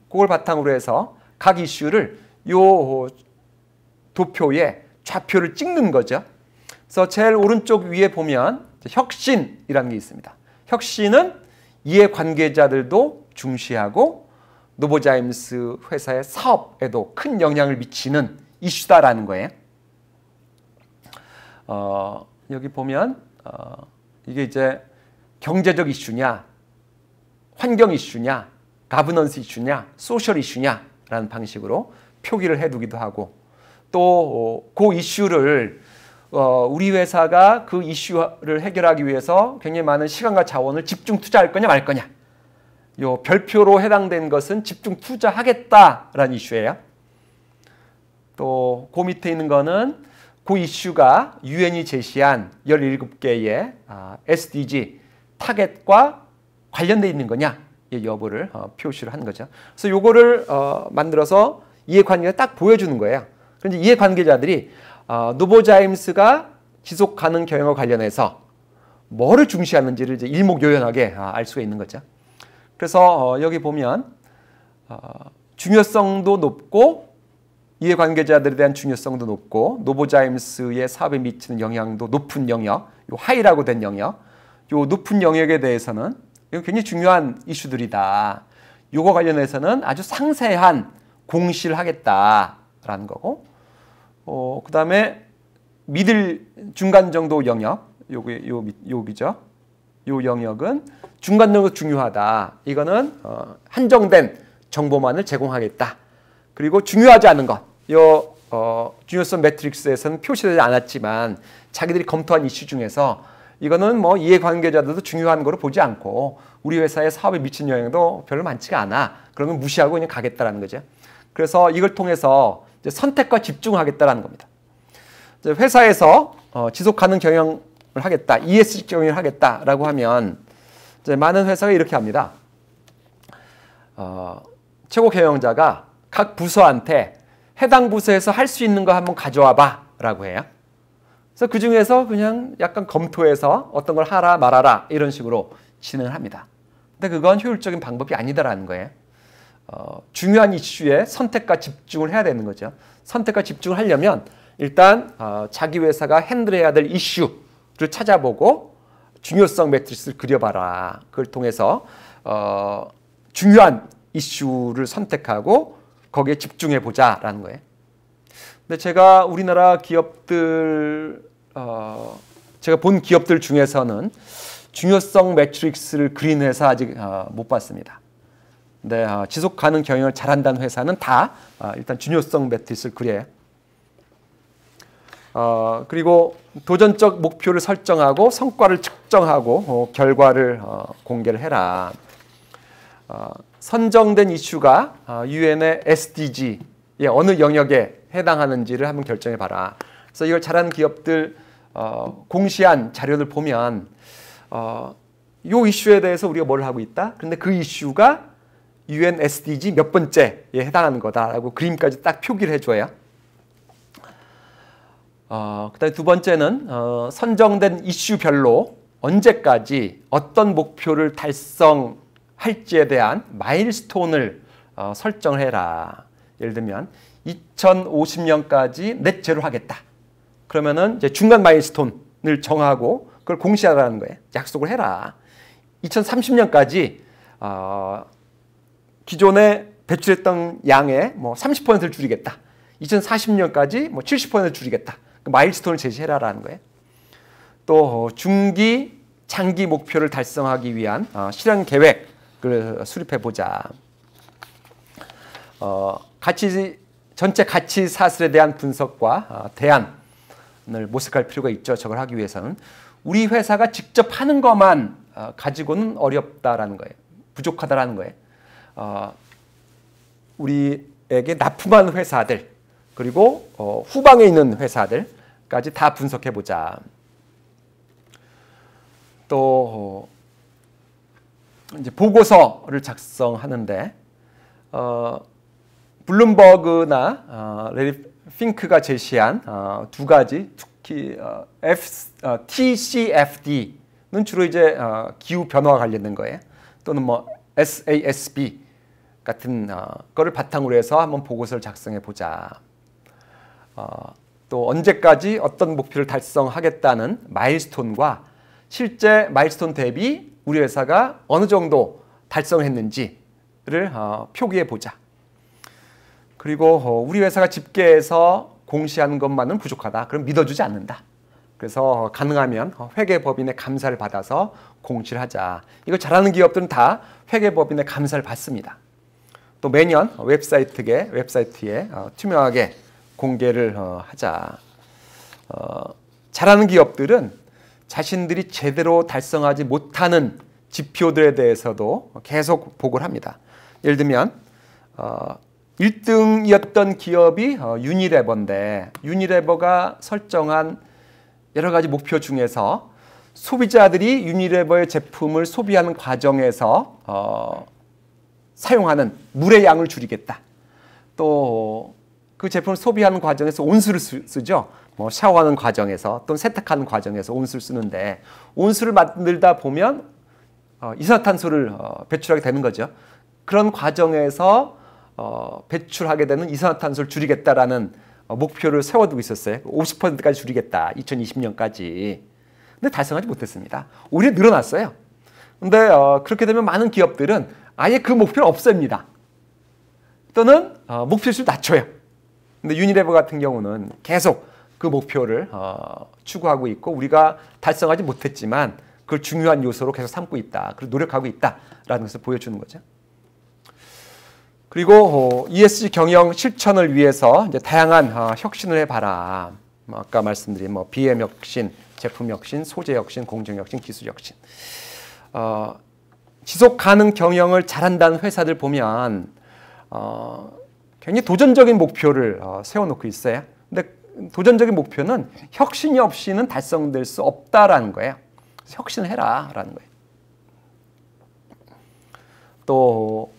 그걸 바탕으로 해서 각 이슈를 요 도표에 좌표를 찍는 거죠. 그래서 제일 오른쪽 위에 보면 혁신이라는 게 있습니다. 혁신은 이해관계자들도 중시하고 노보자임스 회사의 사업에도 큰 영향을 미치는 이슈다라는 거예요. 여기 보면 이게 이제 경제적 이슈냐, 환경 이슈냐, 가버넌스 이슈냐, 소셜 이슈냐라는 방식으로 표기를 해두기도 하고 또 그 이슈를 우리 회사가 그 이슈를 해결하기 위해서 굉장히 많은 시간과 자원을 집중 투자할 거냐 말 거냐. 요 별표로 해당된 것은 집중 투자하겠다라는 이슈예요. 또 그 밑에 있는 거는 그 이슈가 유엔이 제시한 17개의 SDG 타겟과 관련되어 있는 거냐 이 여부를 표시를 한 거죠. 그래서 요거를 만들어서 이해관계가 딱 보여주는 거예요. 그런데 이해관계자들이 노보자임스가 지속 가능 경영과 관련해서 뭐를 중시하는지를 이제 일목요연하게 알 수가 있는 거죠. 그래서 여기 보면 중요성도 높고 이해관계자들에 대한 중요성도 높고 노보자임스의 사업에 미치는 영향도 높은 영역, 요 하이라고 된 영역, 요 높은 영역에 대해서는 이거 굉장히 중요한 이슈들이다. 요거 관련해서는 아주 상세한 공시를 하겠다라는 거고, 그 다음에 미들 중간 정도 영역, 여기죠. 요 영역은 중간 정도 중요하다. 이거는 한정된 정보만을 제공하겠다. 그리고 중요하지 않은 것, 중요성 매트릭스에서는 표시되지 않았지만 자기들이 검토한 이슈 중에서 이거는 뭐 이해관계자들도 중요한 거로 보지 않고 우리 회사의 사업에 미친 영향도 별로 많지가 않아. 그러면 무시하고 그냥 가겠다라는 거죠. 그래서 이걸 통해서 이제 선택과 집중을 하겠다라는 겁니다. 이제 회사에서 지속 가능 경영을 하겠다, ESG 경영을 하겠다라고 하면 이제 많은 회사가 이렇게 합니다. 최고 경영자가 각 부서한테 해당 부서에서 할 수 있는 거 한번 가져와 봐 라고 해요. 그래서 그 중에서 그냥 약간 검토해서 어떤 걸 하라 말아라 이런 식으로 진행을 합니다. 근데 그건 효율적인 방법이 아니다라는 거예요. 중요한 이슈에 선택과 집중을 해야 되는 거죠. 선택과 집중을 하려면 일단 자기 회사가 핸들해야 될 이슈를 찾아보고 중요성 매트리스를 그려봐라. 그걸 통해서 중요한 이슈를 선택하고 거기에 집중해 보자라는 거예요. 근데 제가 우리나라 기업들, 제가 본 기업들 중에서는 중요성 매트릭스를 그린 회사 아직 못 봤습니다. 근데 지속 가능 경영을 잘한다는 회사는 다 일단 중요성 매트릭스를 그려요. 그리고 도전적 목표를 설정하고 성과를 측정하고 결과를 공개를 해라. 선정된 이슈가 유엔의 SDG의 어느 영역에 해당하는지를 한번 결정해 봐라. 그래서 이걸 잘하는 기업들 공시한 자료를 보면 이 이슈에 대해서 우리가 뭘 하고 있다. 그런데 그 이슈가 UN SDG 몇 번째에 해당하는 거다라고 그림까지 딱 표기를 해줘요. 그다음에 두 번째는 선정된 이슈별로 언제까지 어떤 목표를 달성할지에 대한 마일스톤을 설정을 해라. 예를 들면 2050년까지 넷 제로 하겠다. 그러면은 이제 중간 마일스톤을 정하고 그걸 공시하라는 거예요. 약속을 해라. 2030년까지 기존에 배출했던 양의 뭐 30%를 줄이겠다. 2040년까지 뭐 70%를 줄이겠다. 그 마일스톤을 제시해라라는 거예요. 또 중기, 장기 목표를 달성하기 위한 실행 계획을 수립해 보자. 전체 가치 사슬에 대한 분석과 대안을 모색할 필요가 있죠. 저걸 하기 위해서는 우리 회사가 직접 하는 것만 가지고는 어렵다라는 거예요. 부족하다라는 거예요. 우리에게 납품하는 회사들 그리고 후방에 있는 회사들까지 다 분석해 보자. 또 이제 보고서를 작성하는데 블룸버그나 레리 핑크가 제시한 두 가지, 특히 TCFD는 주로 이제 기후 변화와 관련된 거예요. 또는 뭐 SASB 같은 거를 바탕으로 해서 한번 보고서를 작성해 보자. 또 언제까지 어떤 목표를 달성하겠다는 마일스톤과 실제 마일스톤 대비 우리 회사가 어느 정도 달성했는지를 표기해 보자. 그리고 우리 회사가 집계해서 공시하는 것만은 부족하다. 그럼 믿어주지 않는다. 그래서 가능하면 회계법인의 감사를 받아서 공시를 하자. 이거 잘하는 기업들은 다 회계법인의 감사를 받습니다. 또 매년 웹사이트에 투명하게 공개를 하자. 잘하는 기업들은 자신들이 제대로 달성하지 못하는 지표들에 대해서도 계속 보고를 합니다. 예를 들면 1등이었던 기업이 유니레버인데 유니레버가 설정한 여러 가지 목표 중에서 소비자들이 유니레버의 제품을 소비하는 과정에서 사용하는 물의 양을 줄이겠다. 또 그 제품을 소비하는 과정에서 온수를 쓰죠. 뭐 샤워하는 과정에서 또는 세탁하는 과정에서 온수를 쓰는데 온수를 만들다 보면 이산화탄소를 배출하게 되는 거죠. 그런 과정에서 배출하게 되는 이산화탄소를 줄이겠다라는 목표를 세워두고 있었어요. 50%까지 줄이겠다. 2020년까지. 근데 달성하지 못했습니다. 오히려 늘어났어요. 근데 그렇게 되면 많은 기업들은 아예 그 목표를 없앱니다. 또는 목표수를 낮춰요. 근데 유니레버 같은 경우는 계속 그 목표를 추구하고 있고 우리가 달성하지 못했지만 그걸 중요한 요소로 계속 삼고 있다. 그리고 노력하고 있다라는 것을 보여주는 거죠. 그리고 ESG 경영 실천을 위해서 이제 다양한 혁신을 해봐라. 아까 말씀드린 BM 혁신, 제품 혁신, 소재 혁신, 공정 혁신, 기술 혁신. 지속 가능 경영을 잘한다는 회사들 보면 굉장히 도전적인 목표를 세워놓고 있어요. 근데 도전적인 목표는 혁신이 없이는 달성될 수 없다라는 거예요. 혁신을 해라라는 거예요. 또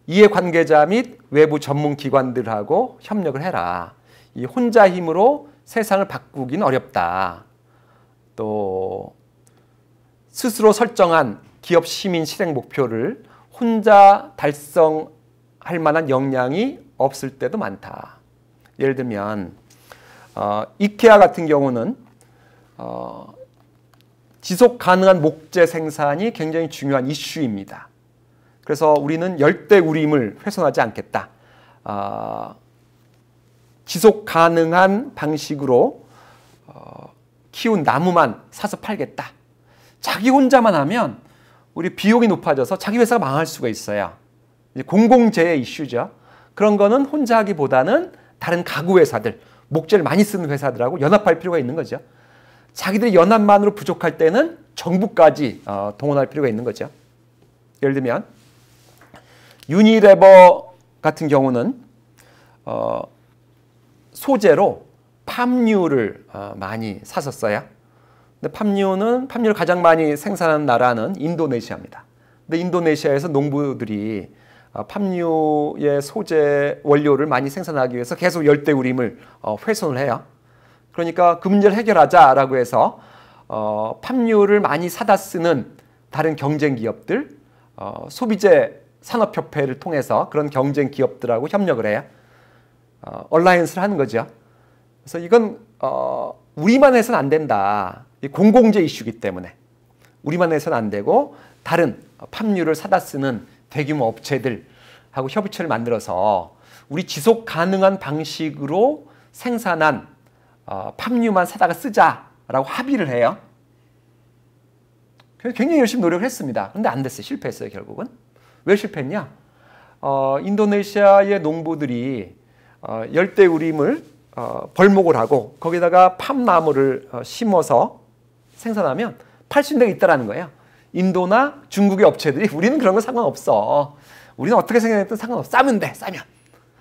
이해관계자 및 외부 전문 기관들하고 협력을 해라. 이 혼자 힘으로 세상을 바꾸기는 어렵다. 또 스스로 설정한 기업 시민 실행 목표를 혼자 달성할 만한 역량이 없을 때도 많다. 예를 들면 이케아 같은 경우는 지속 가능한 목재 생산이 굉장히 중요한 이슈입니다. 그래서 우리는 열대우림을 훼손하지 않겠다. 지속 가능한 방식으로 키운 나무만 사서 팔겠다. 자기 혼자만 하면 우리 비용이 높아져서 자기 회사가 망할 수가 있어요. 공공재해 이슈죠. 그런 거는 혼자 하기보다는 다른 가구 회사들, 목재를 많이 쓰는 회사들하고 연합할 필요가 있는 거죠. 자기들이 연합만으로 부족할 때는 정부까지 동원할 필요가 있는 거죠. 예를 들면 유니레버 같은 경우는 소재로 팜유를 많이 샀었어요. 근데 팜유를 가장 많이 생산하는 나라는 인도네시아입니다. 근데 인도네시아에서 농부들이 팜유의 소재 원료를 많이 생산하기 위해서 계속 열대우림을 훼손을 해요. 그러니까 그 문제를 해결하자라고 해서 팜유를 많이 사다 쓰는 다른 경쟁 기업들, 소비재 산업협회를 통해서 그런 경쟁 기업들하고 협력을 해요. 얼라이언스를 하는 거죠. 그래서 이건 우리만 해서는 안 된다. 공공재 이슈이기 때문에 우리만 해서는 안 되고 다른 팜유를 사다 쓰는 대규모 업체들하고 협의체를 만들어서 우리 지속 가능한 방식으로 생산한 팜유만 사다가 쓰자라고 합의를 해요. 굉장히 열심히 노력을 했습니다. 그런데 안 됐어요. 실패했어요. 결국은. 왜 실패했냐? 인도네시아의 농부들이 열대우림을 벌목을 하고 거기다가 팜나무를 심어서 생산하면 팔 수 있는 데가 있다는 거예요. 인도나 중국의 업체들이 우리는 그런 거 상관없어. 우리는 어떻게 생각했든 상관없어. 싸면 돼. 싸면.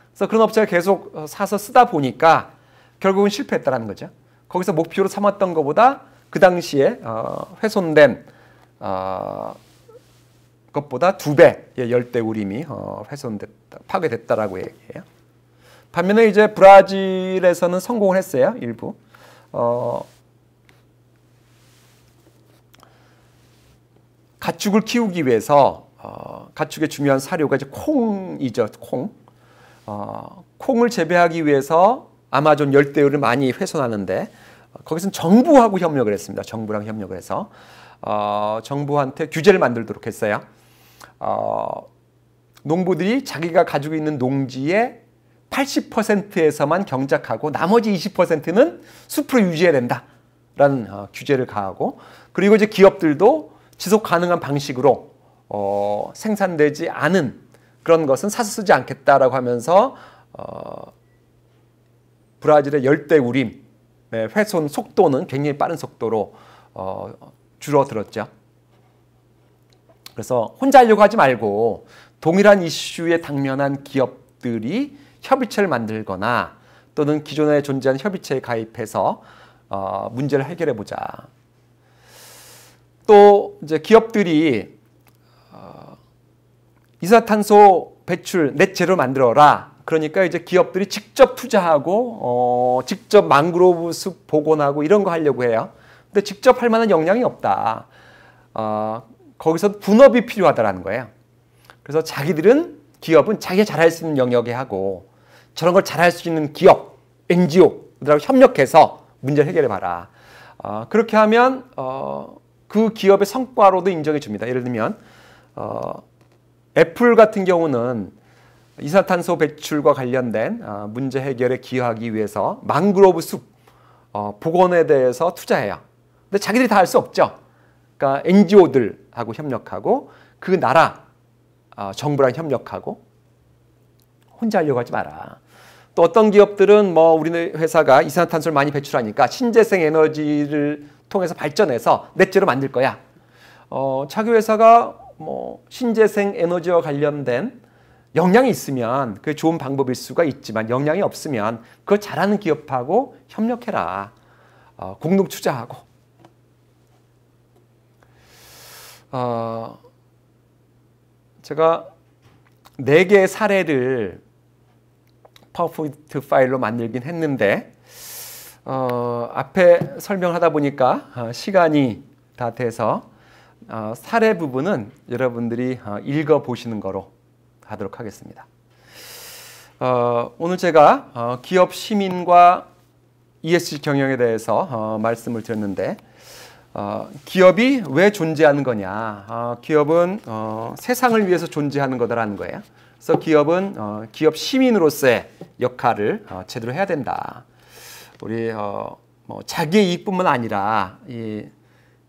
그래서 그런 업체가 계속 사서 쓰다 보니까 결국은 실패했다는 거죠. 거기서 목표로 삼았던 것보다 그 당시에 훼손된 것보다 2배의 열대우림이 훼손됐다, 파괴됐다라고 얘기해요. 반면에 이제 브라질에서는 성공을 했어요. 일부. 가축을 키우기 위해서 가축의 중요한 사료가 이제 콩이죠. 콩. 콩을 재배하기 위해서 아마존 열대우를 많이 훼손하는데 거기서는 정부하고 협력을 했습니다. 정부랑 협력을 해서 정부한테 규제를 만들도록 했어요. 농부들이 자기가 가지고 있는 농지의 80%에서만 경작하고 나머지 20%는 숲으로 유지해야 된다라는 규제를 가하고 그리고 이제 기업들도 지속 가능한 방식으로 생산되지 않은 그런 것은 사서 쓰지 않겠다라고 하면서 브라질의 열대우림 훼손 속도는 굉장히 빠른 속도로 줄어들었죠. 그래서 혼자 하려고 하지 말고 동일한 이슈에 당면한 기업들이 협의체를 만들거나 또는 기존에 존재하는 협의체에 가입해서 문제를 해결해 보자. 또 이제 기업들이 이산화탄소 배출 넷제로 만들어라. 그러니까 이제 기업들이 직접 투자하고 직접 망그로브 숲 복원하고 이런 거 하려고 해요. 근데 직접 할 만한 역량이 없다. 거기서 분업이 필요하다라는 거예요. 그래서 기업은 자기가 잘할 수 있는 영역에 하고 저런 걸 잘할 수 있는 기업, NGO들하고 협력해서 문제를 해결해 봐라. 그렇게 하면 그 기업의 성과로도 인정해 줍니다. 예를 들면 애플 같은 경우는 이산화탄소 배출과 관련된 문제 해결에 기여하기 위해서 망그로브 숲 복원에 대해서 투자해요. 근데 자기들이 다 할 수 없죠. 그러니까 NGO들하고 협력하고 그 나라 정부랑 협력하고 혼자 하려고 하지 마라. 또 어떤 기업들은 우리 회사가 이산화탄소를 많이 배출하니까 신재생 에너지를 통해서 발전해서 넷제로 만들 거야. 자기 회사가 신재생 에너지와 관련된 역량이 있으면 그게 좋은 방법일 수가 있지만 역량이 없으면 그걸 잘하는 기업하고 협력해라. 공동 투자하고. 제가 4개의 사례를 파워포인트 파일로 만들긴 했는데 앞에 설명하다 보니까 시간이 다 돼서 사례 부분은 여러분들이 읽어보시는 거로 하도록 하겠습니다. 오늘 제가 기업 시민과 ESG 경영에 대해서 말씀을 드렸는데 기업이 왜 존재하는 거냐. 기업은 세상을 위해서 존재하는 거다라는 거예요. 그래서 기업은 기업 시민으로서의 역할을 제대로 해야 된다. 우리 자기의 이익뿐만 아니라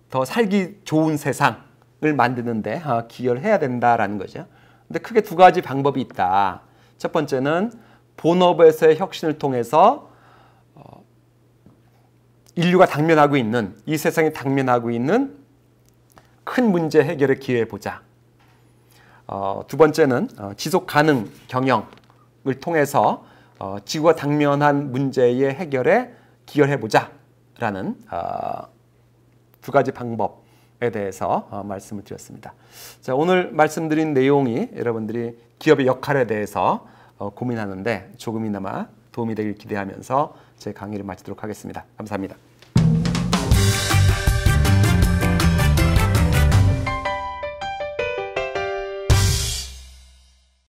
더 살기 좋은 세상을 만드는데 기여를 해야 된다라는 거죠. 근데 크게 2가지 방법이 있다. 첫 번째는 본업에서의 혁신을 통해서 인류가 당면하고 있는 이 세상이 당면하고 있는 큰 문제 해결에 기여해보자. 2번째는 지속 가능 경영을 통해서 지구가 당면한 문제의 해결에 기여해보자 라는 2가지 방법에 대해서 말씀을 드렸습니다. 자, 오늘 말씀드린 내용이 여러분들이 기업의 역할에 대해서 고민하는데 조금이나마 도움이 되길 기대하면서 제 강의를 마치도록 하겠습니다. 감사합니다.